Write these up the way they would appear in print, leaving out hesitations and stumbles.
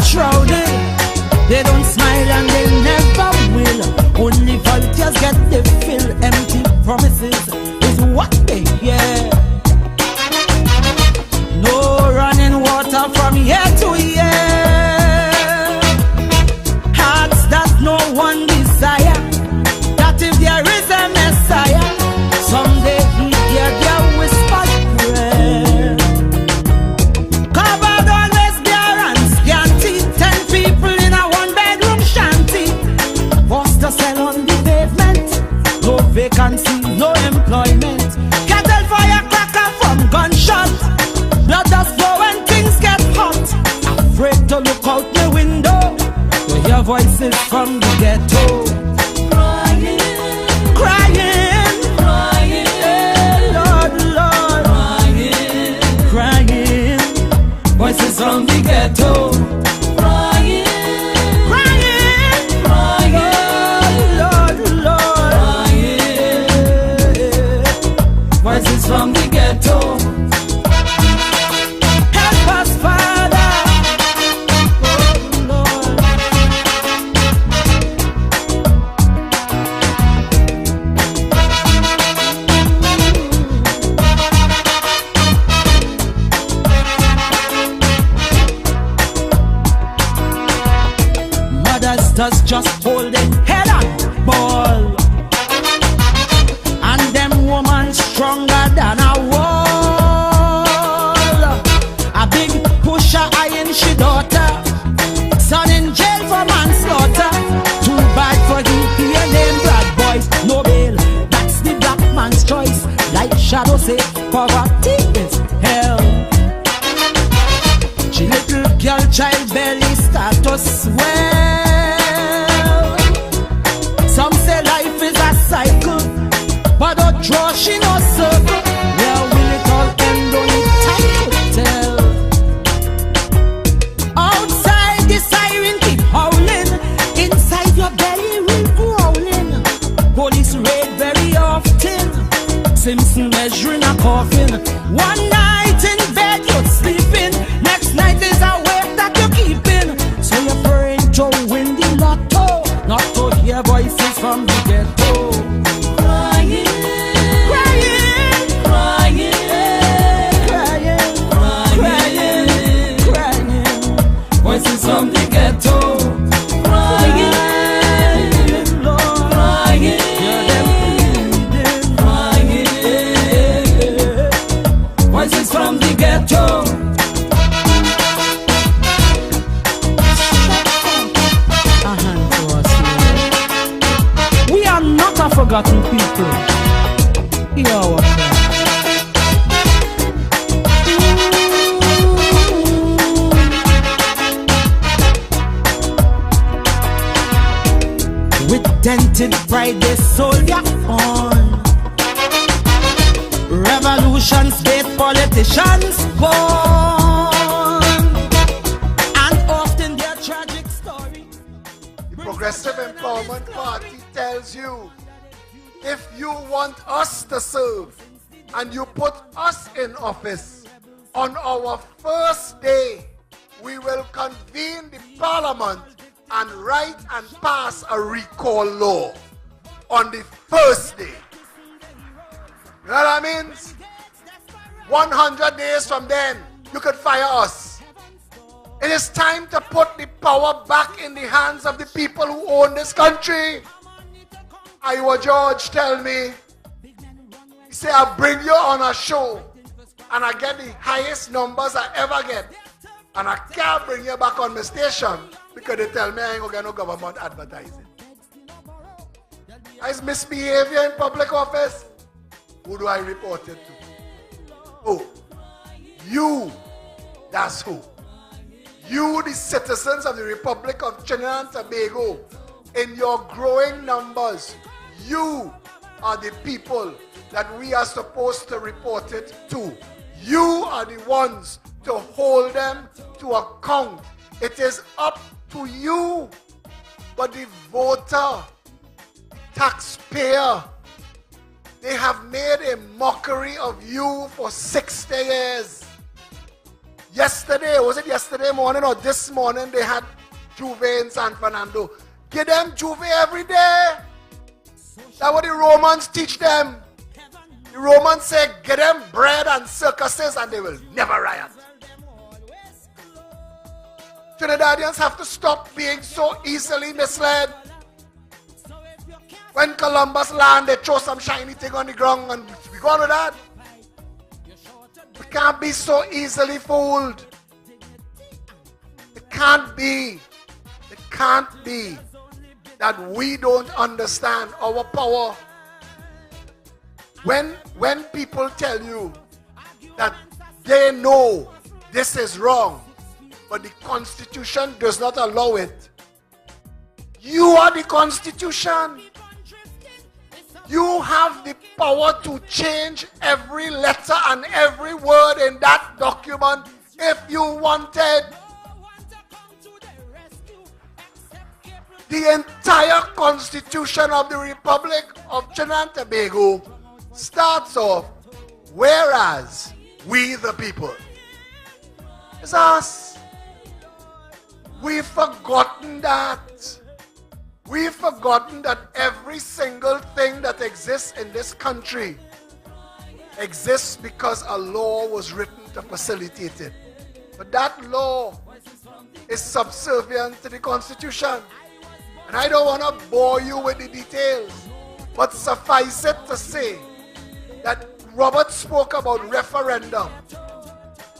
shrouded. They don't smile and they never will. Only volunteers get the fill. Empty promises is what they hear. No running water from year to year. Hearts that no one desire. That if there is a Messiah, someday he hear their whispered prayer. Covered always bare and scanty. 10 people in a one-bedroom shanty. Forced to sell on the pavement. No vacancy, no employment. Cattle fire cracker from gunshot. Blood does flow when things get hot. Afraid to look out the window to hear voices from the ghetto. Crying, crying, crying, hey, Lord, Lord, crying, crying. Voices from the ghetto. Crying, crying, crying, Lord, Lord, crying. Voices from the ghetto. Does just holding head and ball, and them woman stronger than a wall. A big pusher eyeing she daughter, son in jail for manslaughter. Too bad for he and them bad boys. No bail, that's the black man's choice. Like Shadow say, poverty is hell. She little girl child belly start to swell. Some say life is a cycle, but don't draw she no circle. Where will it all end? Only time to tell. Outside the siren keep howling, inside your belly will growling. Police raid very often, Simpson measuring a coffin. One night in bed you're sleeping, next night is a wake that you're keeping. So you're praying to win the lotto, not to hear voices from the ghetto. Crying, crying, crying, crying, crying, crying. Voices from the ghetto. Crying, Lord, crying, hear them pleading. Crying, voices from the ghetto. Not a forgotten people. Hear our prayer. With dented pride they soldier on. Revolutions-based politicians born. And often their tragic story. The Progressive Empowerment Party tells you, if you want us to serve and you put us in office, on our first day, we will convene the parliament and write and pass a recall law on the first day. You know what that means? 100 days from then, you could fire us. It is time to put the power back in the hands of the people who own this country. Iowa George tell me, he say, I bring you on a show and I get the highest numbers I ever get. And I can't bring you back on my station because they tell me I ain't gonna get no government advertising. Is misbehavior in public office? Who do I report it to? Oh, you, that's who. You, the citizens of the Republic of Trinidad and Tobago, in your growing numbers, you are the people that we are supposed to report it to. You are the ones to hold them to account. It is up to you. But the voter, taxpayer, they have made a mockery of you for 60 years. Yesterday, was it yesterday morning or this morning, they had Juve in San Fernando. Give them Juve every day. That's what the Romans teach them. The Romans say, get them bread and circuses and they will never riot. Trinidadians have to stop being so easily misled. When Columbus land, they throw some shiny thing on the ground and we go on with that. We can't be so easily fooled. It can't be that we don't understand our power. When people tell you that they know this is wrong, but the Constitution does not allow it, you are the Constitution. You have the power to change every letter and every word in that document if you wanted. The entire Constitution of the Republic of Trinidad and Tobago starts off, whereas we the people. It's us. We've forgotten that. We've forgotten that every single thing that exists in this country exists because a law was written to facilitate it. But that law is subservient to the Constitution. And I don't want to bore you with the details, but suffice it to say that Robert spoke about referendum.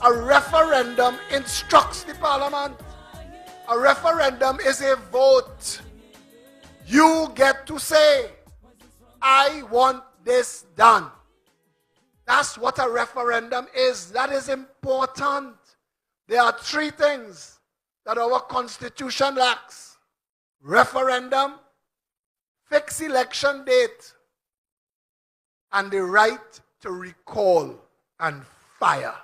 A referendum instructs the Parliament. A referendum is a vote. You get to say, I want this done. That's what a referendum is. That is important. There are three things that our Constitution lacks: referendum, fixed election date, and the right to recall and fire.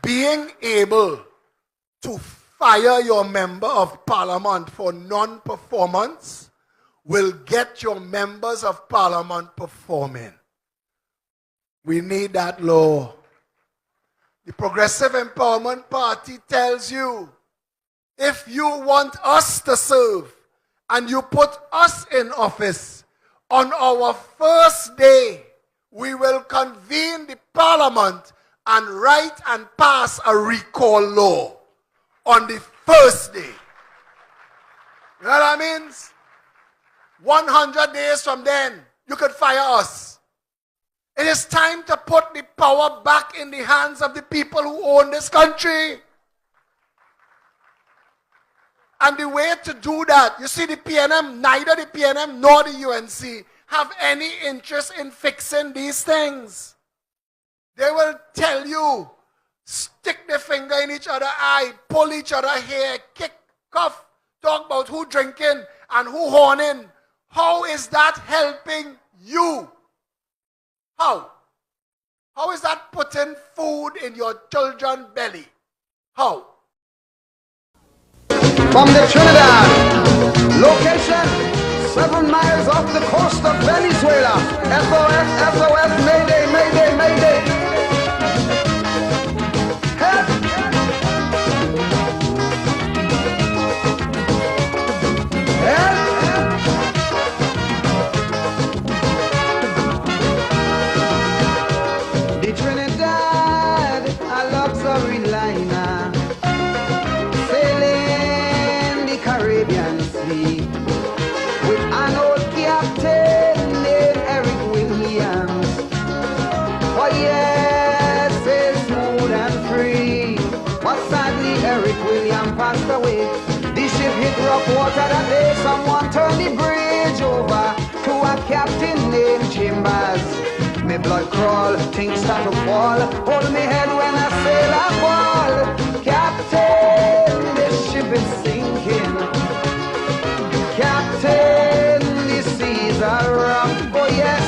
Being able to fire your member of parliament for non-performance will get your members of parliament performing. We need that law. The Progressive Empowerment Party tells you, if you want us to serve and you put us in office, on our first day, we will convene the parliament and write and pass a recall law on the first day. You know what that means? 100 days from then, you could fire us. It is time to put the power back in the hands of the people who own this country. And the way to do that, you see, the PNM, neither the PNM nor the UNC have any interest in fixing these things. They will tell you, stick the finger in each other's eye, pull each other's hair, kick, cuff, talk about who drinking and who horning. How is that helping you? How? How is that putting food in your children's belly? How? From the Trinidad, location 7 miles off the coast of Venezuela. SOS, SOS, Mayday, Mayday, Mayday. Help! Help! The Trinidad, a luxury liner, sailing the Caribbean Sea with an old captain named Eric Williams. For years, it's smooth and free, but sadly Eric Williams passed away. The ship hit rough water that day. Someone turned the bridge over to a captain named Chambers. Me blood crawl, things start to fall. Hold me head when I sail a ball. Captain, this ship is sinking. Captain, the seas are rough. Oh yes,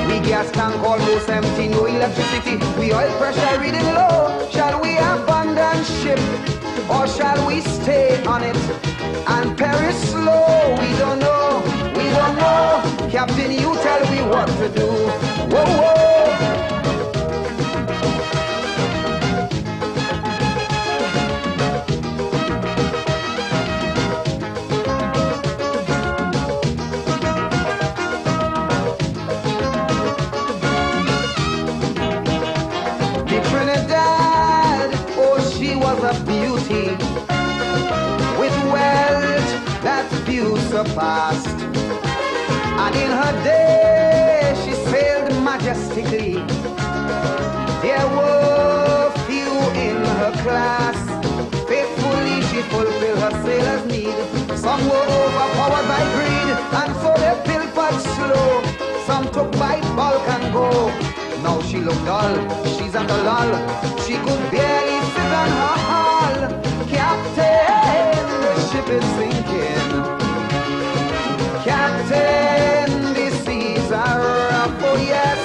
we gas tank almost empty, no electricity. We oil pressure reading low. Shall we abandon ship, or shall we stay on it and perish slow? We don't know, we don't know. Captain, you tell me what to do. Whoa, whoa. fast. And in her day, she sailed majestically. There were few in her class. Faithfully, she fulfilled her sailor's need. Some were overpowered by greed, and so they pilfered slow. Some took by bulk and go. Now she looked dull, she's at a lull. She could barely sit on her hull. Captain, the ship is sinking. Captain, the seas are rough. Oh yes,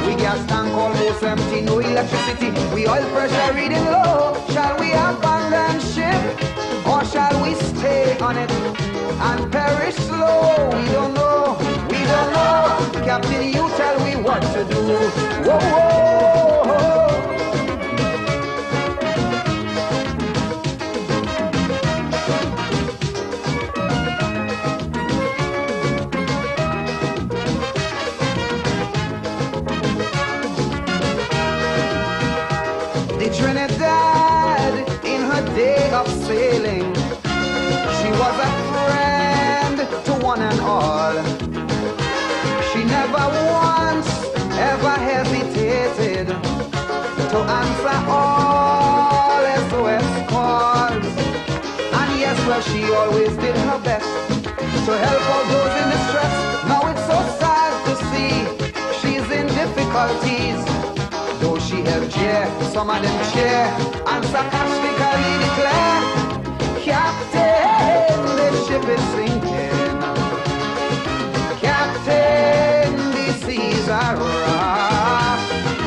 we gas tank almost empty, no electricity. We oil pressure reading low. Shall we abandon ship, or shall we stay on it and perish slow? We don't know, we don't know. Captain, you tell me what to do. Whoa, whoa. The Trinidad, in her day of sailing, she was a friend to one and all. She never once ever hesitated to answer all SOS calls. And yes, well, she always did her best to help out those in distress. Now it's so sad to see she's in difficulties. Though she helped cheer, some of them cheer and sarcastically declare, Captain, the ship is sinking. Captain, the seas are rough.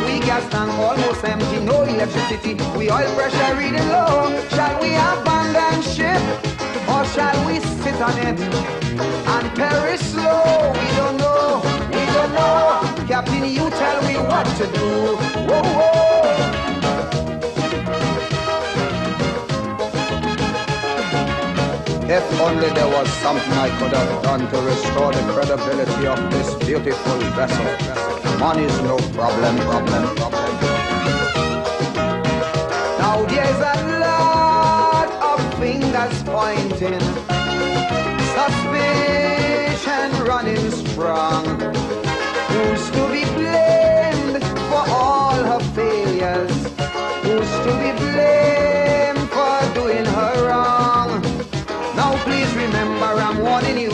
We gas tank almost empty, no electricity. We oil pressure reading low. Shall we abandon ship, or shall we sit on it and perish slow? We don't know, we don't know. Captain, you tell me what to do. Whoa, whoa. If only there was something I could have done to restore the credibility of this beautiful vessel. Money's no problem. Now there's a lot of fingers pointing, suspicion running strong. Who's to be blamed for all her failures? Who's to be blamed for doing her wrong? Now please remember, I'm warning you,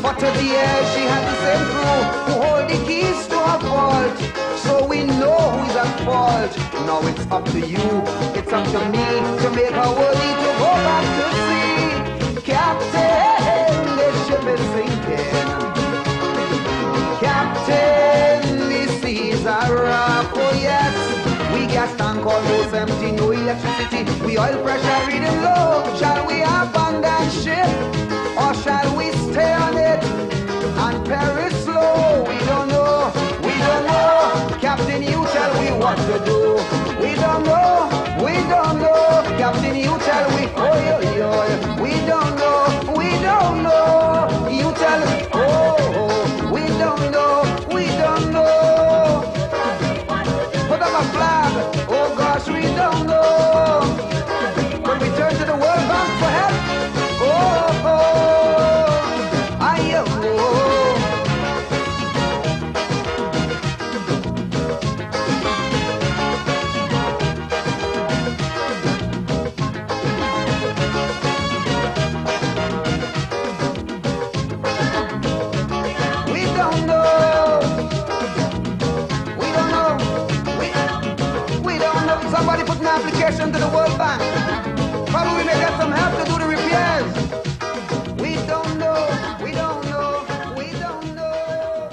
for to the air she had the same crew who hold the keys to her vault. So we know who's at fault. Now it's up to you, it's up to me to make her worthy to go back to sea. Captain, the ship is sinking. Captain, the seas are rough. Oh yes, we gas tank almost empty, no electricity. We oil pressure reading low. Shall we abandon ship, or shall we stay on it and perish slow? We don't know, we don't know. Captain, you tell me what to do. We don't know, we don't know. Captain, you tell me, oh yo yo. We don't know, we don't know. You tell me, oh, we don't know, we don't know. Put up a flag, oh gosh, we don't know. When we turn to the World Bank for help, Somebody put an application to the World Bank. Probably we may get some help to do the repairs. We don't know, we don't know, we don't know.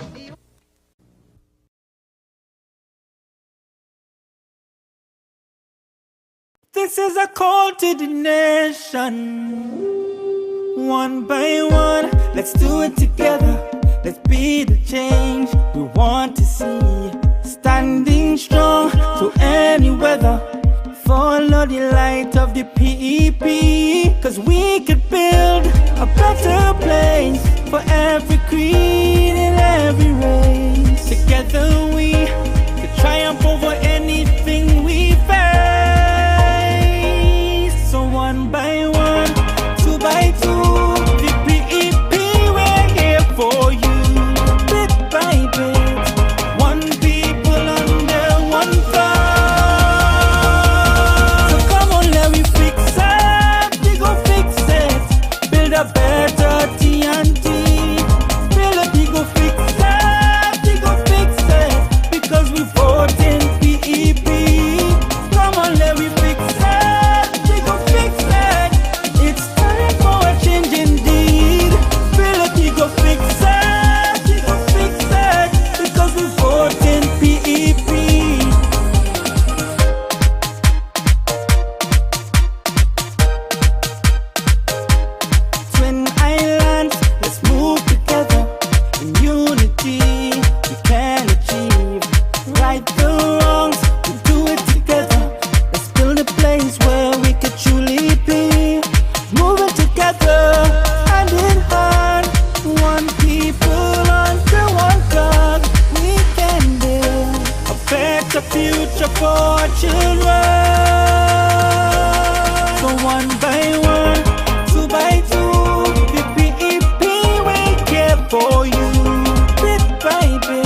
This is a call to the nation. One by one, let's do it together. Let's be the change we want to see. Standing strong through any weather. Follow the light of the PEP. Cause we could build a better place for every creed and every race. Together we could triumph over anything we face. So one by one, two by two, the PEP will for our children. So one by one, two by two, the PEP will care for you. Bit by bit,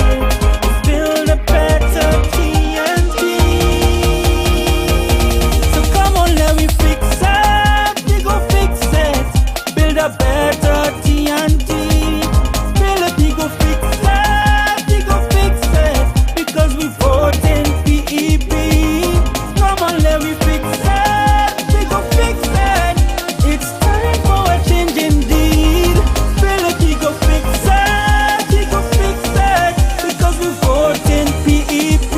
let's build a better TNT. So come on, let me fix it, we go fix it. Build a better TNT. Build a we go fix it, we go fix it. Because we vote in PEP. Come on, let me fix it, we go fix it. It's time for a change indeed. Build a we go fix it, we go fix it. Because we vote in PEP.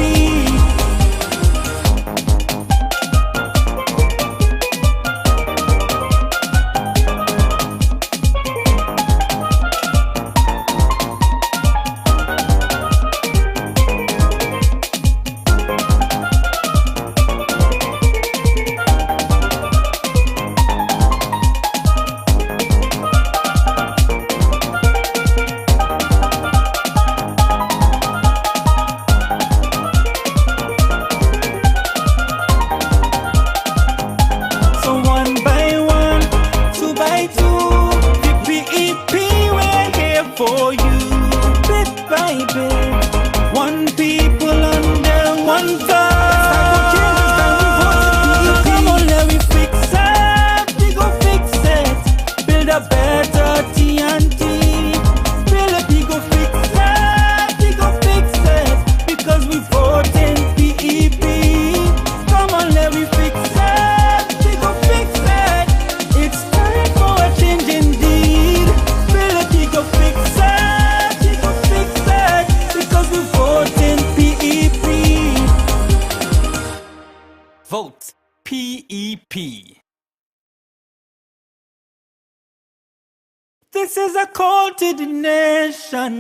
So one by one, two by two, the PEP we're here for you. Bit by bit, one people under one thought. So come on, let me fix it, we go fix it. Build a better TNT. Build a we go fix it, we go fix it. Because we vote in PEP. Come on, let me fix it, we go fix it. It's time for a change indeed. Build a we go fix it, we go fix it. Because we vote in PEP. Vote PEP. This is a call to the nation.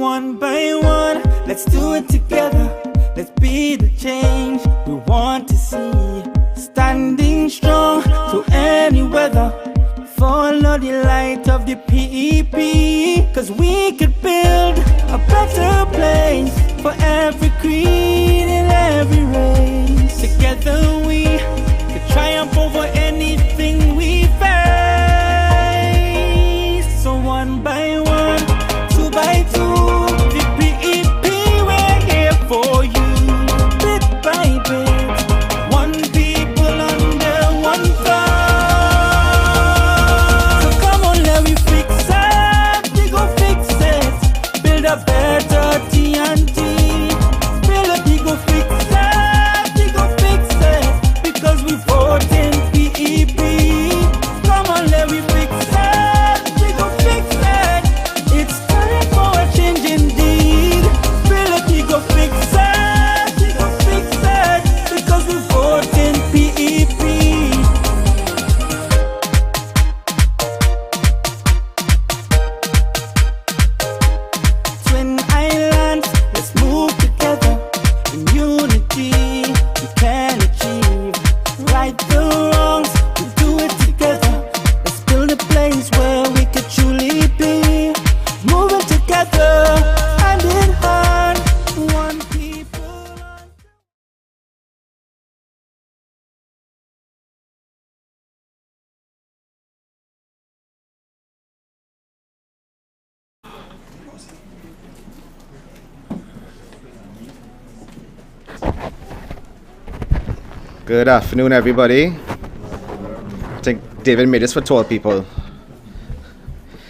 One by one, let's do it together. Let's be the change we want to see. Standing strong through any weather. Follow the light of the PEP. Cause we could build a better place for every creed and every race. Together we could triumph over anything we face. So one by one, two by two, the PEP we're here for you. Bit by bit, one people under one thought. So come on, let me fix it, we go fix it. Build a better TNT. Build a we go fix it, we go fix it. Because we vote in PEP. Come on, let me fix it, we go fix it. It's time for a change indeed. Build a we go fix it, we go fix it. Because we vote in PEP. Twin islands, let's move together. In unity, we can achieve. Right the wrongs, we do it together. Let's build a place where we could truly be. Moving together, hand in hand, one people. Good afternoon, everybody. I think David made this for tall people.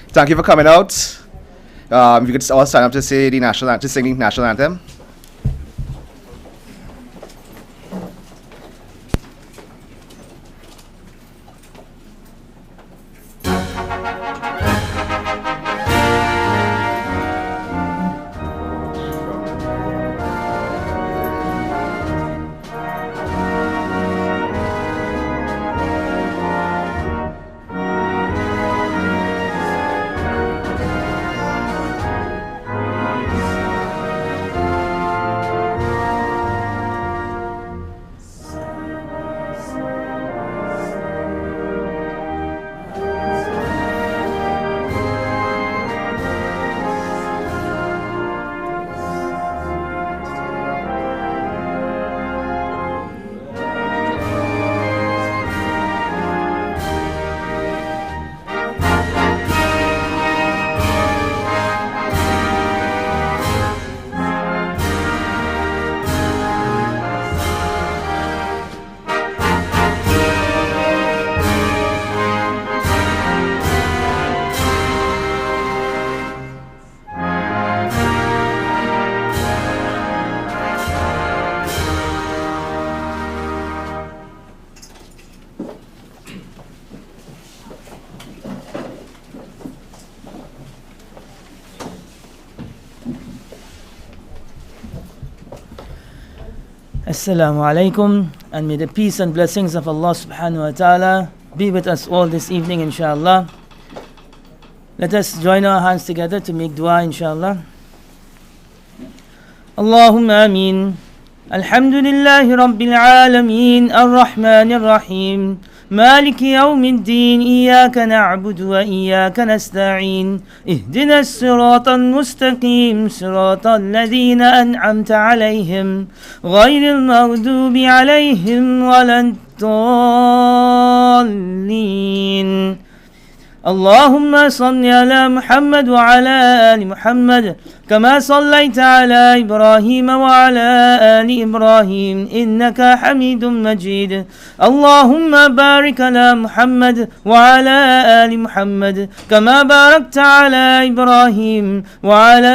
Thank you for coming out. If you could all stand up to say the national anthem, to sing the national anthem. Assalamu alaikum, and may the peace and blessings of Allah subhanahu wa ta'ala be with us all this evening, inshallah. Let us join our hands together to make dua, inshallah. Allahumma ameen. Alhamdulillahi Rabbil Alameen, Ar-Rahman Ar-Rahim, مالك يوم الدين إياك نعبد وإياك نستعين اهدنا الصراط المستقيم صراط الذين أنعمت عليهم غير المغضوب عليهم ولا الضالين اللهم صل على محمد وعلى آل محمد كما صليت على إبراهيم وعلى آل إبراهيم إنك حميد مجيد اللهم بارك على محمد وعلى آل محمد كما باركت على إبراهيم وعلى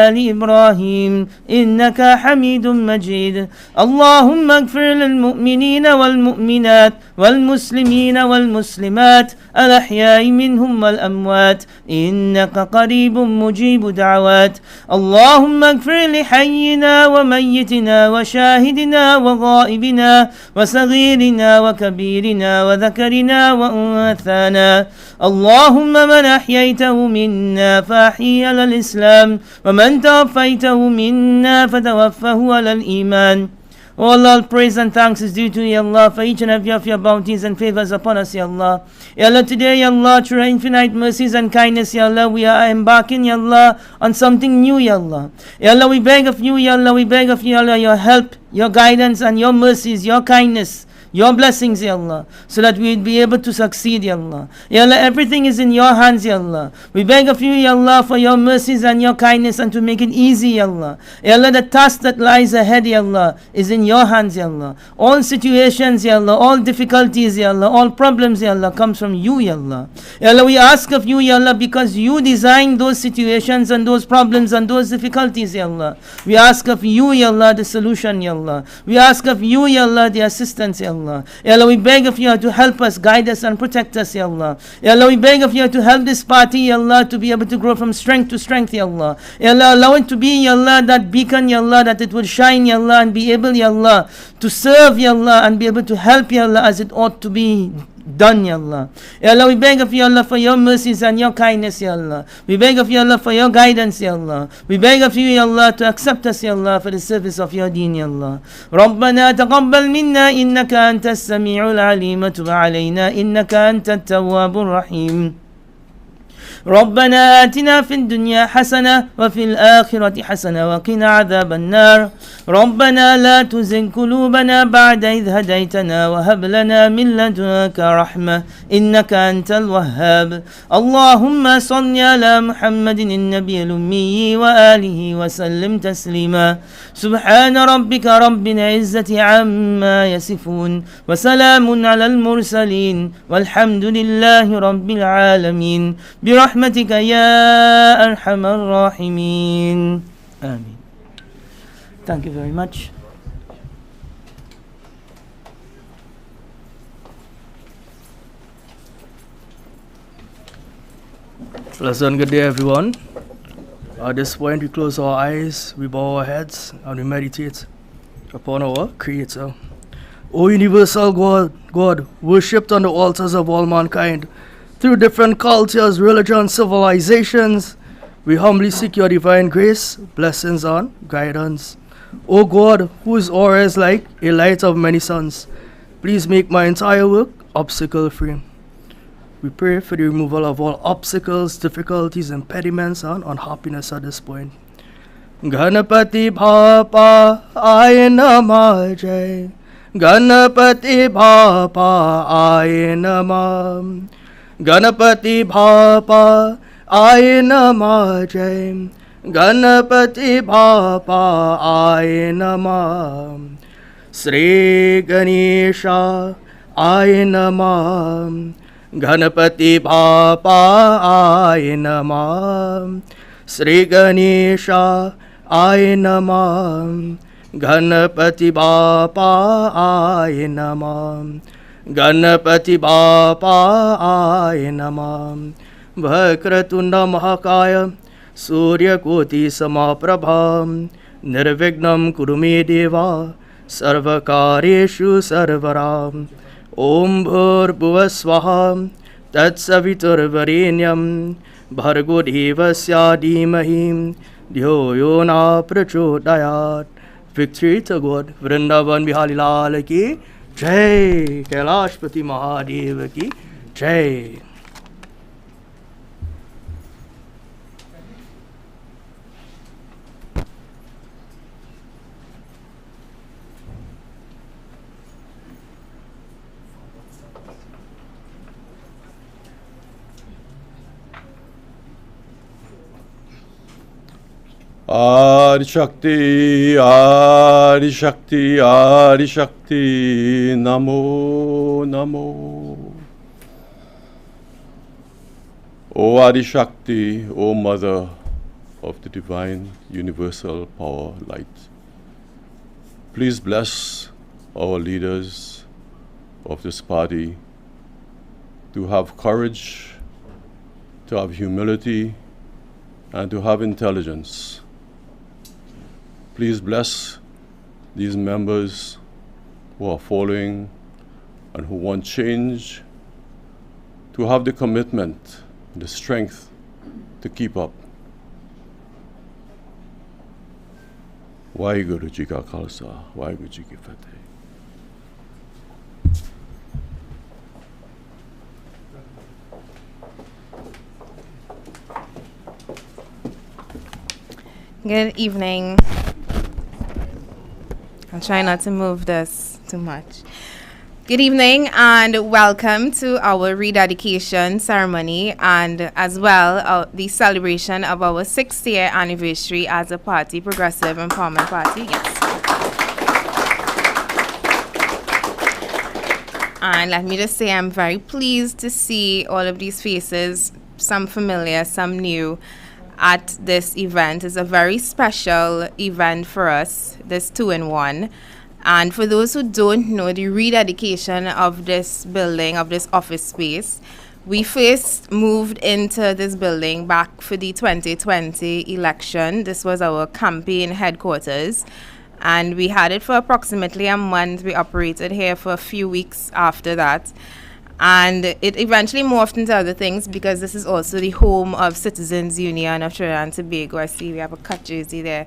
آل إبراهيم إنك حميد مجيد اللهم اغفر للمؤمنين والمؤمنات والمسلمين والمسلمات الأحياء منهم والأموات إنك قريب مجيب دعوات اللهم اغفر لحينا وميتنا وشاهدنا وغائبنا وصغيرنا وكبيرنا وذكرنا وأنثانا اللهم من أحييته منا فأحيي على الإسلام ومن توفيته منا فتوفه على الإيمان. O Allah, praise and thanks is due to you, Allah, for each and every of your bounties and favors upon us, Ya Allah. Ya Allah, today, Ya Allah, through your infinite mercies and kindness, Ya Allah, we are embarking, Ya Allah, on something new, Ya Allah. Ya Allah, we beg of you, Ya Allah, we beg of you, Ya Allah, your help, your guidance and your mercies, your kindness, your blessings, Ya Allah, so that we will be able to succeed, Ya Allah. Ya Allah, everything is in your hands, Ya Allah. We beg of you, Ya Allah, for your mercies and your kindness and to make it easy, Ya Allah. Ya Allah, the task that lies ahead, Ya Allah, is in your hands, Ya Allah. All situations, Ya Allah, all difficulties, Ya Allah, all problems, Ya Allah, comes from you, Ya Allah. Ya Allah, we ask of you, Ya Allah, because you designed those situations and those problems and those difficulties, Ya Allah. We ask of you, Ya Allah, the solution, Ya Allah. We ask of you, Ya Allah, the assistance, Ya Allah. Ya Allah, we beg of you to help us, guide us and protect us, Ya Allah. Ya Allah, we beg of you to help this party, Ya Allah, to be able to grow from strength to strength, Ya Allah. Ya Allah, allow it to be, Ya Allah, that beacon, Ya Allah, that it will shine, Ya Allah, and be able, Ya Allah, to serve, Ya Allah, and be able to help, Ya Allah, as it ought to be done, Ya Allah. Ya Allah, we beg of you, Allah, for your mercies and your kindness, Ya Allah. We beg of you, Allah, for your guidance, Ya Allah. We beg of you, Ya Allah, to accept us, Ya Allah, for the service of your deen, Ya Allah. ربنا تقبل منا إنك أنت السميع العليم وتب علينا إنك أنت التواب الرحيم ربنا آتنا في الدنيا حسنة وفي الآخرة حسنة وقنا عذاب النار ربنا لا تزغ قلوبنا بعد إذ هديتنا وهب لنا من لدنك رحمة إنك أنت الوهاب اللهم صل على محمد النبي الأمي وآله وسلم تسليما سبحان ربك رب العزة عما يصفون وسلام على المرسلين والحمد لله رب العالمين برحمتك يا أرحم الراحمين آمين. Thank you very much. Pleasant good day, everyone. At this point, we close our eyes, we bow our heads, and we meditate upon our Creator. O universal God, worshipped on the altars of all mankind, through different cultures, religions, civilizations, we humbly seek your divine grace, blessings, and guidance. O God, whose aura is like a light of many suns, please make my entire work obstacle-free. We pray for the removal of all obstacles, difficulties, impediments, and unhappiness at this point. Ganapati Bhapa Ayanama Jai. Ganapati Bhapa Ayanama. Ganapati Bhapa Ayanama Jai. Ganapati Bhapa Ayanama. Sri Ganesha Ayanama. Ganapati Bhapa Ayanama. Sri Ganesha Ayanama. Ganapati Bhapa Ayanama. Ganapati Bhapa Ayanama. Vakratunda Mahakaya Surya Koti Samaprabha Nirvignam Kurume Deva सर्वकार्येषु सर्वराम ॐ भूर्भुवः स्वः तत्सवितुर्वरेण्यं भर्गो देवस्य धीमहि धियो यो न प्रचोदयात्. Victory to God. Vrindavan Bihari Lal ki Jai. Kailashpati Mahadeva ki Jai. Adi Shakti, Adi Shakti, Adi Shakti, Namo, Namo. O Adi Shakti, O Mother of the Divine Universal Power Light, please bless our leaders of this party to have courage, to have humility, and to have intelligence. Please bless these members who are following and who want change, to have the commitment, the strength to keep up. Waheguru Ji Ka Khalsa, Waheguru Ji Ki Fateh. Good evening. I'll try not to move this too much. Good evening and welcome to our rededication ceremony and as well the celebration of our 6th year anniversary as a party, Progressive Empowerment Party. Yes. And let me just say I'm very pleased to see all of these faces, some familiar, some new, at this event. Is a very special event for us, this 2-in-1. And for those who don't know, the rededication of this building, of this office space, we first moved into this building back for the 2020 election. This was our campaign headquarters. And we had it for approximately a month. We operated here for a few weeks after that. And it eventually morphed into other things because this is also the home of Citizens Union of Trinidad and Tobago. I see we have a cut jersey there.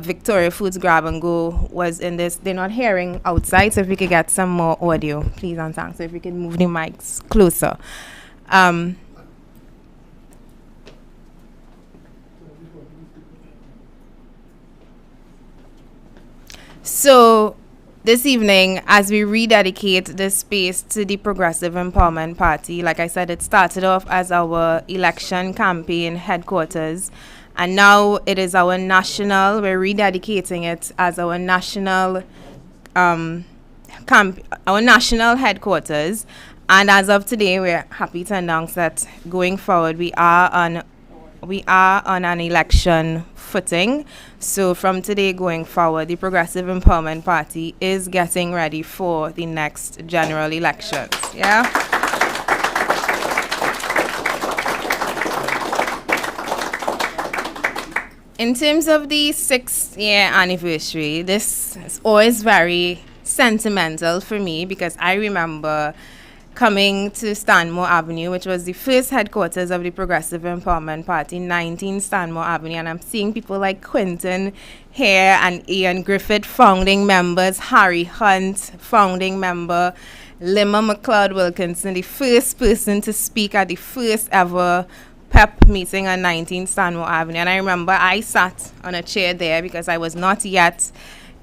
Victoria Foods Grab and Go was in this. They're not hearing outside, so if we could get some more audio, please and thanks. So if we can move the mics closer. So this evening, as we rededicate this space to the Progressive Empowerment Party, like I said, it started off as our election campaign headquarters, and now it is our national, we're rededicating it as our national our national headquarters. And as of today, we're happy to announce that going forward, we are on an election footing. So from today going forward, the Progressive Empowerment Party is getting ready for the next general elections. Yeah. In terms of the 6th year anniversary, this is always very sentimental for me because I remember coming to Stanmore Avenue, which was the first headquarters of the Progressive Empowerment Party, 19 Stanmore Avenue, and I'm seeing people like Quinton here and Ian Griffith, founding members, Harry Hunt, founding member, Lima McLeod Wilkinson, the first person to speak at the first ever PEP meeting on 19 Stanmore Avenue. And I remember I sat on a chair there because I was not yet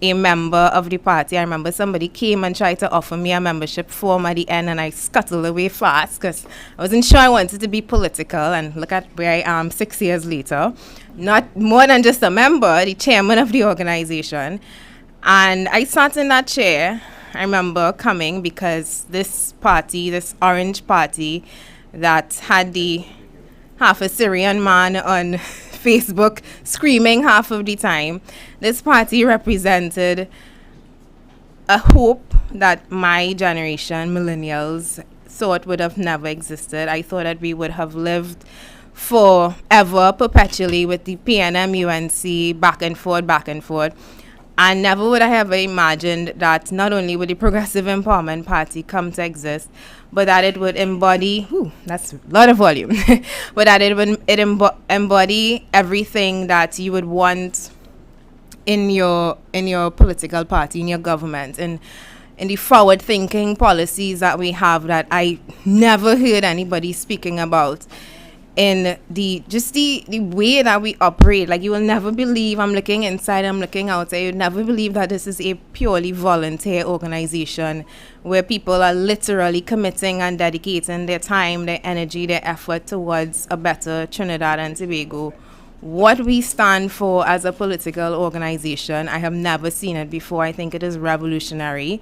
a member of the party. I remember somebody came and tried to offer me a membership form at the end, and I scuttled away fast because I wasn't sure I wanted to be political. And look at where I am 6 years later, not more than just a member, the chairman of the organization. And I sat in that chair. I remember coming because this party, this Orange Party that had the half a Syrian man on Facebook screaming half of the time, this party represented a hope that my generation, millennials, thought would have never existed. I thought that we would have lived forever, perpetually, with the PNM UNC back and forth. And never would I have imagined that not only would the Progressive Empowerment Party come to exist, but that it would embody, that's a lot of volume, but that it would embody everything that you would want in your political party, in your government, and in the forward-thinking policies that we have that I never heard anybody speaking about. In the way that we operate, like, you will never believe, I'm looking inside, I'm looking outside, you'll never believe that this is a purely volunteer organization where people are literally committing and dedicating their time, their energy, their effort towards a better Trinidad and Tobago. What we stand for as a political organization, I have never seen it before. I think it is revolutionary.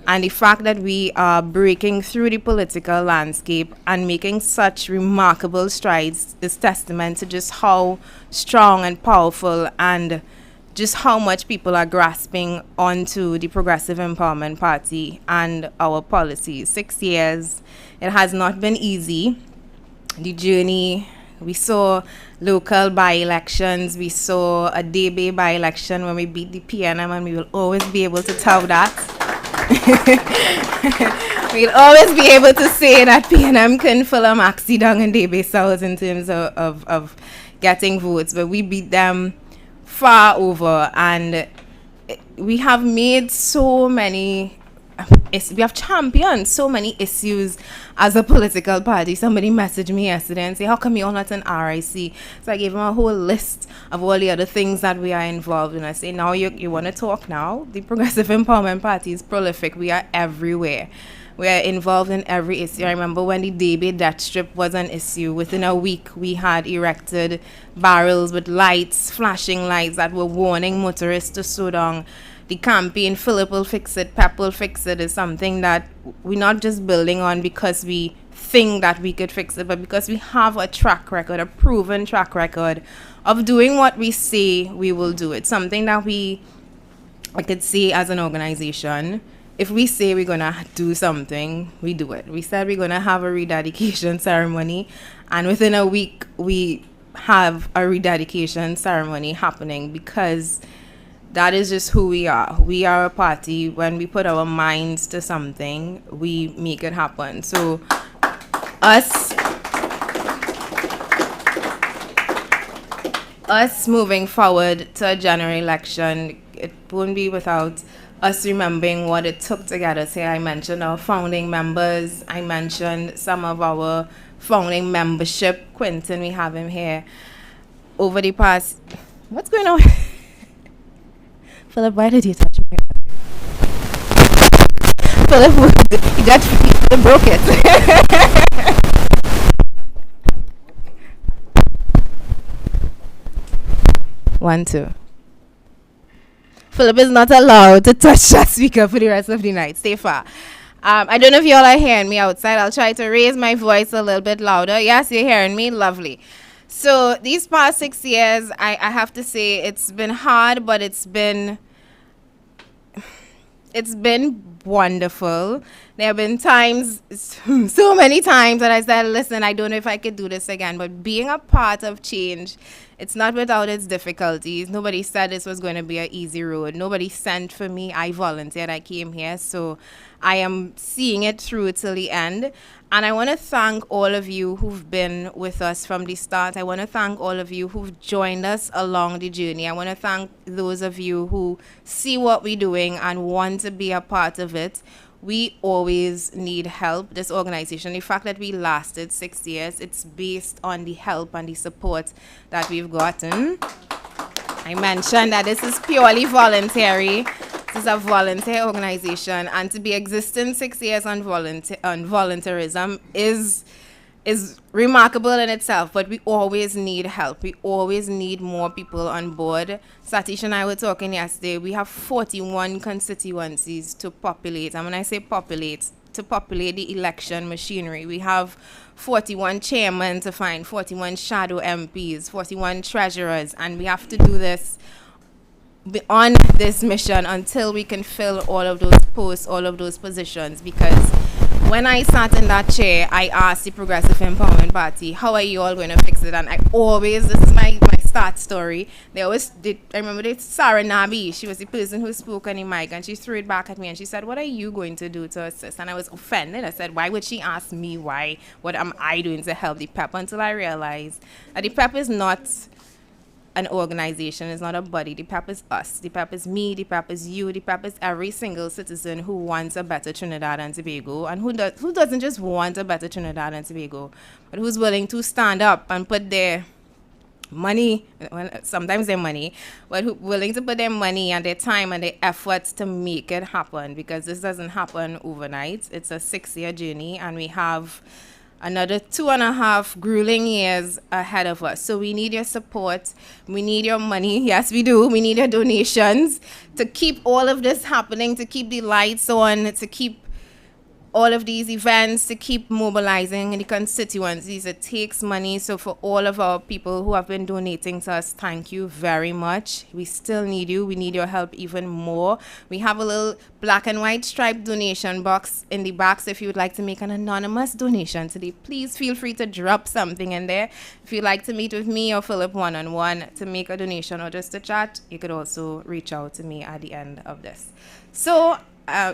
And the fact that we are breaking through the political landscape and making such remarkable strides is testament to just how strong and powerful and just how much people are grasping onto the Progressive Empowerment Party and our policies. 6 years, it has not been easy. The journey, we saw local by-elections, we saw a Debe by-election when we beat the PNM, and we will always be able to tell that. We'll always be able to say that PNM couldn't fill a maxi down in Debe South in terms of getting votes, but we beat them far over, and we have made so many, we have championed so many issues as a political party. Somebody messaged me yesterday and said, how come you're not an RIC? So I gave them a whole list of all the other things that we are involved in. I say, now you want to talk now? The Progressive Empowerment Party is prolific. We are everywhere. We are involved in every issue. I remember when the Debe death strip was an issue. Within a week, we had erected barrels with lights, flashing lights that were warning motorists to slow down. The campaign, Philip will fix it, Pep will fix it, is something that we're not just building on because we think that we could fix it, but because we have a track record, a proven track record of doing what we say we will do. It's something that I could say as an organization, if we say we're going to do something, we do it. We said we're going to have a rededication ceremony, and within a week, we have a rededication ceremony happening because that is just who we are. We are a party. When we put our minds to something, we make it happen. So us moving forward to a general election, it won't be without us remembering what it took to get us here. I mentioned our founding members. I mentioned some of our founding membership. Quentin, we have him here. Over the past... What's going on? Philip, why did you touch me? Philip, you broke it. 1, 2. Philip is not allowed to touch that speaker for the rest of the night. Stay far. I don't know if y'all are hearing me outside. I'll try to raise my voice a little bit louder. Yes, you're hearing me? Lovely. So these past 6 years, I have to say it's been hard, but it's been wonderful. There have been times, so many times, that I said, listen, I don't know if I could do this again. But being a part of change, it's not without its difficulties. Nobody said this was going to be an easy road. Nobody sent for me. I volunteered. I came here. So I am seeing it through till the end. And I want to thank all of you who've been with us from the start. I want to thank all of you who've joined us along the journey. I want to thank those of you who see what we're doing and want to be a part of it. We always need help. This organization, the fact that we lasted 6 years, it's based on the help and the support that we've gotten. I mentioned that this is purely voluntary. This is a volunteer organization, and to be existing 6 years on volunteerism is remarkable in itself, but we always need help. We always need more people on board. Satish and I were talking yesterday. We have 41 constituencies to populate, and when I say populate, to populate the election machinery. We have 41 chairmen to find, 41 shadow MPs, 41 treasurers, and we have to do this on this mission until we can fill all of those posts, all of those positions. Because when I sat in that chair, I asked the Progressive Empowerment Party, how are you all going to fix it? And I always, this is my start story, they always did. I remember that Sarah Nabi, she was the person who spoke on the mic, and she threw it back at me and she said, "What are you going to do to assist?" And I was offended. I said, "Why would she ask me why? What am I doing to help the PEP?" Until I realized that the PEP is not an organization, it's not a body. The PEP is us. The PEP is me. The PEP is you. The PEP is every single citizen who wants a better Trinidad and Tobago, and who doesn't just want a better Trinidad and Tobago, but who's willing to stand up and put their money, well, sometimes their money, but who willing to put their money and their time and their efforts to make it happen, because this doesn't happen overnight. It's a 6-year journey, and we have another 2.5 grueling years ahead of us. So we need your support. We need your money. Yes, we do. We need your donations to keep all of this happening, to keep the lights on, to keep all of these events, to keep mobilizing in the constituencies. It takes money. So for all of our people who have been donating to us, thank you very much. We still need you. We need your help even more. We have a little black and white striped donation box in the box. If you would like to make an anonymous donation today, please feel free to drop something in there. If you'd like to meet with me or Philip one-on-one to make a donation or just to chat, you could also reach out to me at the end of this. So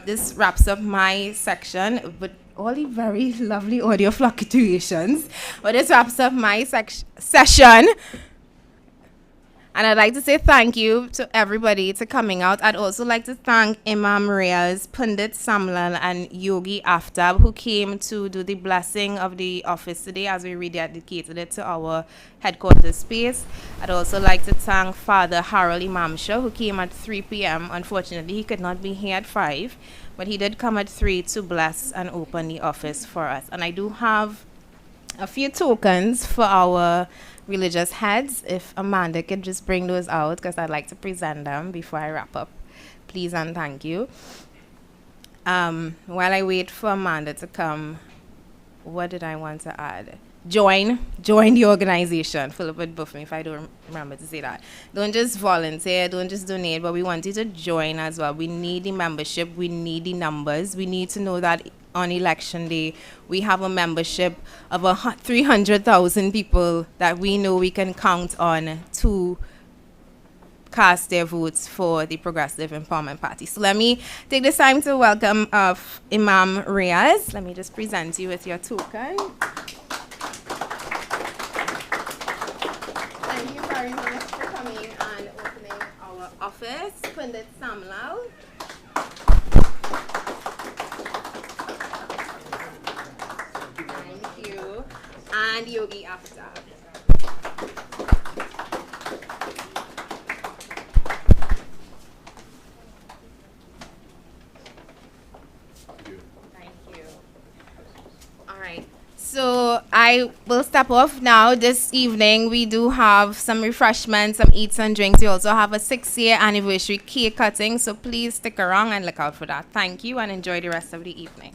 this wraps up my section with all the very lovely audio fluctuations. But this wraps up my session. And I'd like to say thank you to everybody for coming out. I'd also like to thank Imam Riaz, Pundit Samlal, and Yogi Aftab, who came to do the blessing of the office today as we rededicated it to our headquarters space. I'd also like to thank Father Harold Imamsha, who came at 3 p.m. Unfortunately, he could not be here at 5, but he did come at 3 to bless and open the office for us. And I do have a few tokens for our religious heads. If Amanda could just bring those out, because I'd like to present them before I wrap up. Please and thank you. While I wait for Amanda to come, what did I want to add? Join the organization. Philip would buff me if I don't remember to say that. Don't just volunteer, don't just donate, but we want you to join as well. We need the membership, we need the numbers. We need to know that on election day, we have a membership of 300,000 people that we know we can count on to cast their votes for the Progressive Empowerment Party. So let me take this time to welcome Imam Riaz. Let me just present you with your token. Thank you very much for coming and opening our office. Pundit Samlal. Thank you. And Yogi Aftab. So I will step off now. This evening we do have some refreshments, some eats and drinks. We also have a 6-year anniversary cake cutting, so please stick around and look out for that. Thank you and enjoy the rest of the evening.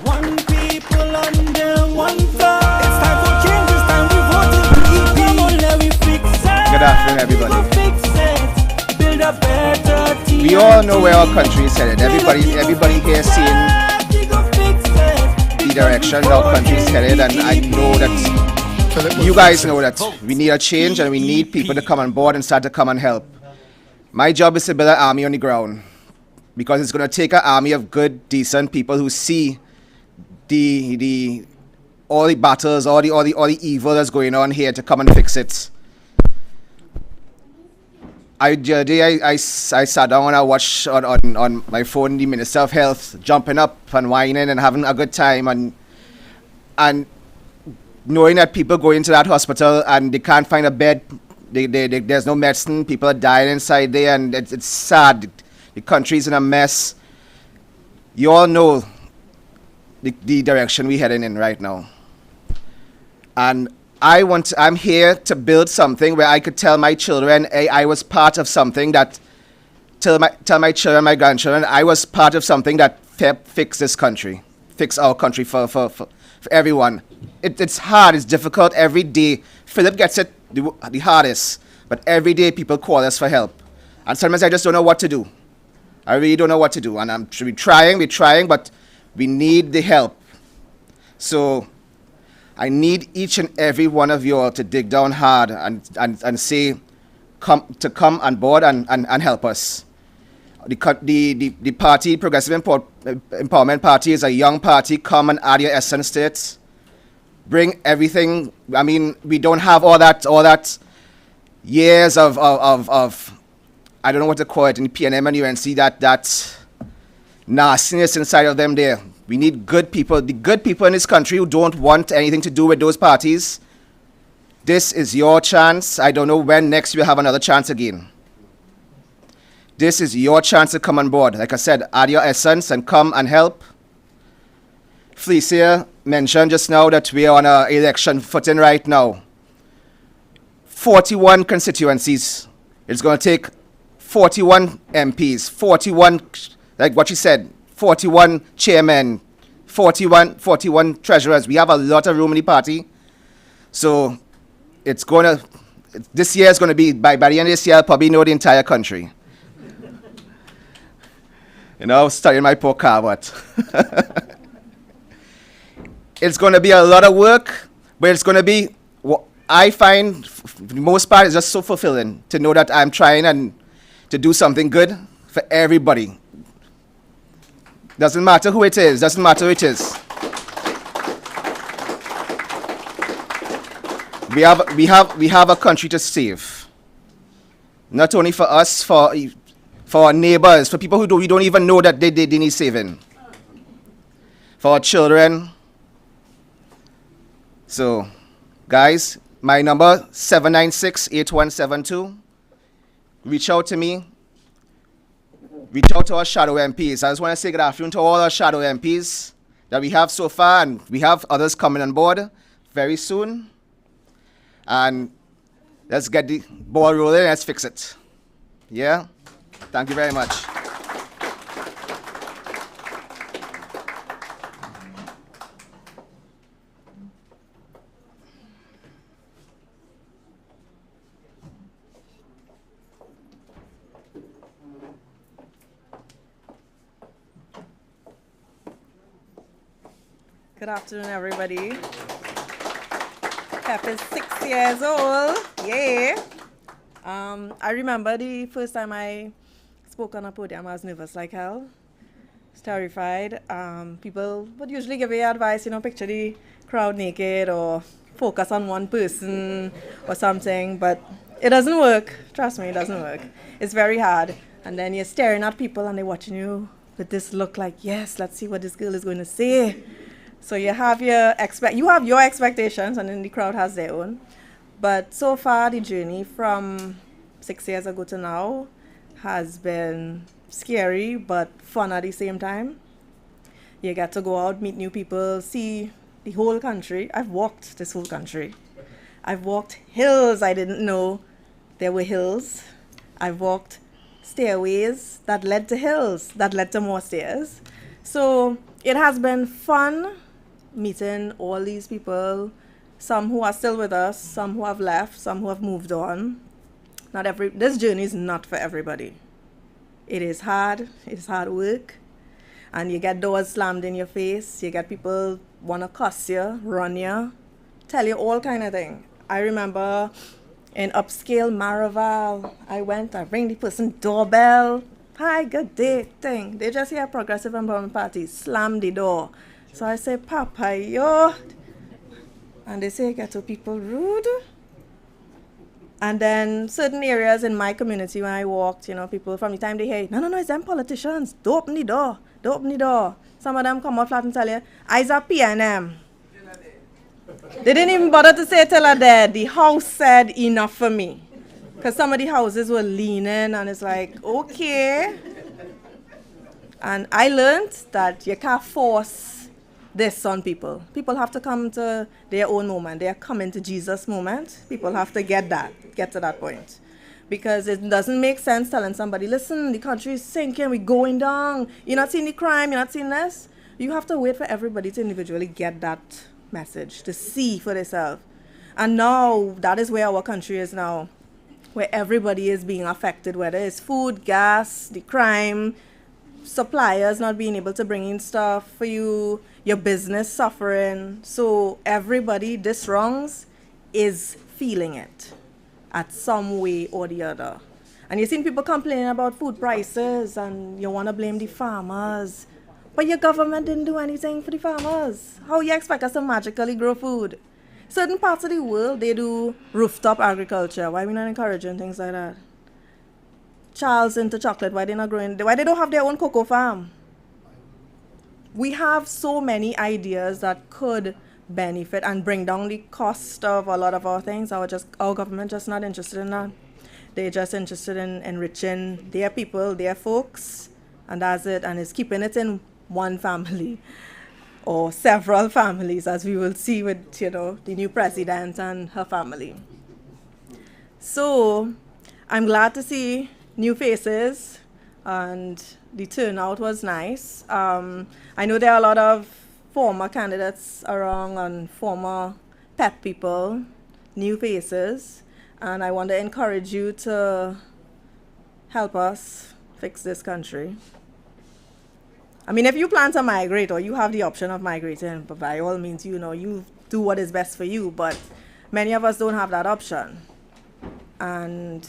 One people under one flag. It's time for change, it's time we vote. Come on, let me fix it. Good afternoon, everybody. Fix it. Build a better team. We all know where our country is headed. Everybody here seeing the direction our country is headed, and I know that you guys know that we need a change and we need people to come on board and start to come and help. My job is to build an army on the ground, because it's going to take an army of good, decent people who see all the battles, all the evil that's going on here to come and fix it. I sat down and I watched on my phone the Minister of Health jumping up and whining and having a good time, and knowing that people go into that hospital and they can't find a bed, there's no medicine, people are dying inside there, and it's sad. The country's in a mess. You all know the direction we're heading in right now. And I'm here to build something where I could tell my children, hey, I was part of something that, tell my children, my grandchildren, I was part of something that fix this country, fix our country for everyone. It's hard, it's difficult every day. Philip gets it the hardest, but every day people call us for help. And sometimes I just don't know what to do. I really don't know what to do. And we're trying, but we need the help. So I need each and every one of you all to dig down hard and say, come on board and help us. The party, Progressive Empowerment Party, is a young party. Come and add your essence to it. Bring everything. I mean, we don't have all that years of I don't know what to call it in PNM and UNC, that nastiness inside of them there. We need good people, the good people in this country who don't want anything to do with those parties. This is your chance. I don't know when next we'll have another chance again. This is your chance to come on board. Like I said, add your essence and come and help. Felicia mentioned just now that we are on an election footing right now. 41 constituencies. It's going to take 41 MPs, 41, like what she said, 41 chairmen, 41 treasurers. We have a lot of room in the party. So it's going to, this year is going to be, by the end of this year, I'll probably know the entire country. You know, studying my poor car, but it's going to be a lot of work, but it's going to be, what I find, for the most part, it's just so fulfilling to know that I'm trying and to do something good for everybody. Doesn't matter who it is, doesn't matter who it is. We have a country to save. Not only for us, for our neighbors, for people we don't even know that they need saving. For our children. So, guys, my number 796-8172. Reach out to me. Reach out to our shadow MPs. I just want to say good afternoon to all our shadow MPs that we have so far, and we have others coming on board very soon. And let's get the ball rolling. Let's fix it. Yeah? Thank you very much. Good afternoon, everybody. Pep is 6 years old. Yay! I remember the first time I spoke on a podium, I was nervous like hell. I was terrified. People would usually give you advice, picture the crowd naked or focus on one person or something, but it doesn't work. Trust me, it doesn't work. It's very hard. And then you're staring at people and they're watching you with this look like, yes, let's see what this girl is going to say. So you have your expectations, and then the crowd has their own. But so far, the journey from 6 years ago to now has been scary, but fun at the same time. You get to go out, meet new people, see the whole country. I've walked this whole country. I've walked hills I didn't know there were hills. I've walked stairways that led to hills, that led to more stairs. So it has been fun meeting all these people, some who are still with us, some who have left, some who have moved on. This journey is not for everybody. It is hard work, and you get doors slammed in your face, you get people want to cuss you, run you, tell you all kind of thing. I remember in upscale Maraval, I rang the person doorbell, hi, good day, thing. They just hear Progressive Empowerment Party, slam the door. So I say, Papa, yo. And they say, get to people rude. And then certain areas in my community when I walked, people from the time they hear, no, it's them politicians. Don't open the door. Some of them come up flat and tell you, I's a PNM. They didn't even bother to say till her dead. The house said enough for me. Because some of the houses were leaning and it's like, okay. And I learned that you can't force this on people. People have to come to their own moment. They are coming to Jesus' moment. People have to get to that point. Because it doesn't make sense telling somebody, listen, the country is sinking, we're going down. You're not seeing the crime, you're not seeing this. You have to wait for everybody to individually get that message, to see for themselves. And now, that is where our country is now, where everybody is being affected, whether it's food, gas, the crime, suppliers not being able to bring in stuff for you, your business suffering. So everybody, this wrongs, is feeling it at some way or the other. And you've seen people complaining about food prices and you want to blame the farmers. But your government didn't do anything for the farmers. How you expect us to magically grow food? Certain parts of the world, they do rooftop agriculture. Why are we not encouraging things like that? Charles into chocolate, why they not growing? Why they don't have their own cocoa farm? We have so many ideas that could benefit and bring down the cost of a lot of our things. Our government just not interested in that. They're just interested in enriching their people, their folks, and that's it. And it's keeping it in one family or several families, as we will see with, the new president and her family. So I'm glad to see new faces, and the turnout was nice. I know there are a lot of former candidates around and former PEP people, new faces, and I want to encourage you to help us fix this country. I mean, if you plan to migrate or you have the option of migrating, but by all means, you do what is best for you, but many of us don't have that option. And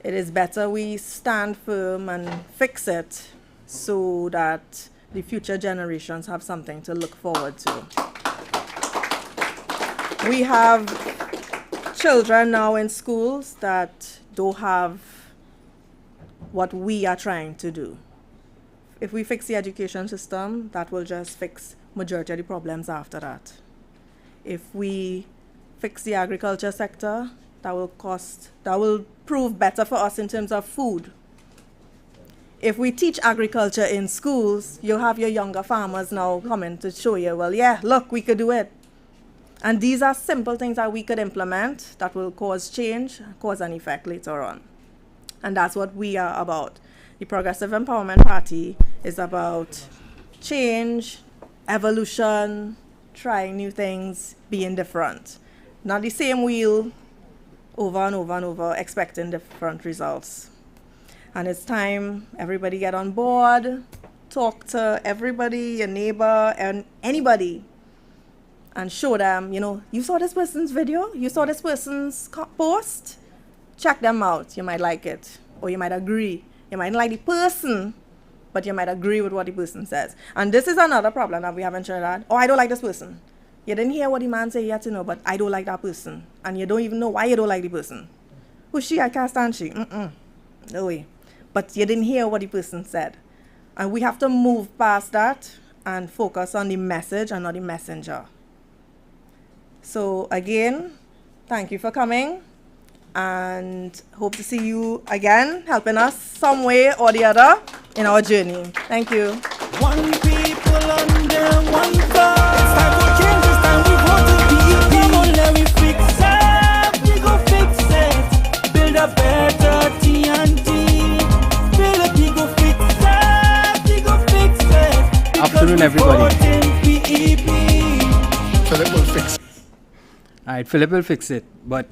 it is better we stand firm and fix it so that the future generations have something to look forward to. We have children now in schools that don't have what we are trying to do. If we fix the education system, that will just fix majority of the problems after that. If we fix the agriculture sector, that will prove better for us in terms of food. If we teach agriculture in schools, you'll have your younger farmers now coming to show you, well, yeah, look, we could do it. And these are simple things that we could implement that will cause change, cause an effect later on. And that's what we are about. The Progressive Empowerment Party is about change, evolution, trying new things, being different. Not the same wheel over and over and over, expecting different results. And it's time everybody get on board, talk to everybody, your neighbor, and anybody, and show them, you saw this person's video, you saw this person's post, check them out. You might like it, or you might agree. You might not like the person, but you might agree with what the person says. And this is another problem that we haven't shared that. Oh, I don't like this person. You didn't hear what the man said yet, but I don't like that person. And you don't even know why you don't like the person. Who's she? I can't stand she. No way. But you didn't hear what the person said. And we have to move past that and focus on the message and not the messenger. So again, thank you for coming. And hope to see you again, helping us some way or the other in our journey. Thank you. One people under one flag. It's time for change, it's time we want to be. Come on, let me fix it. We go fix it. Build a better TNT. Build a we go fix it. We go fix it. Afternoon, everybody. Philip will fix it. All right, Philip will fix it, but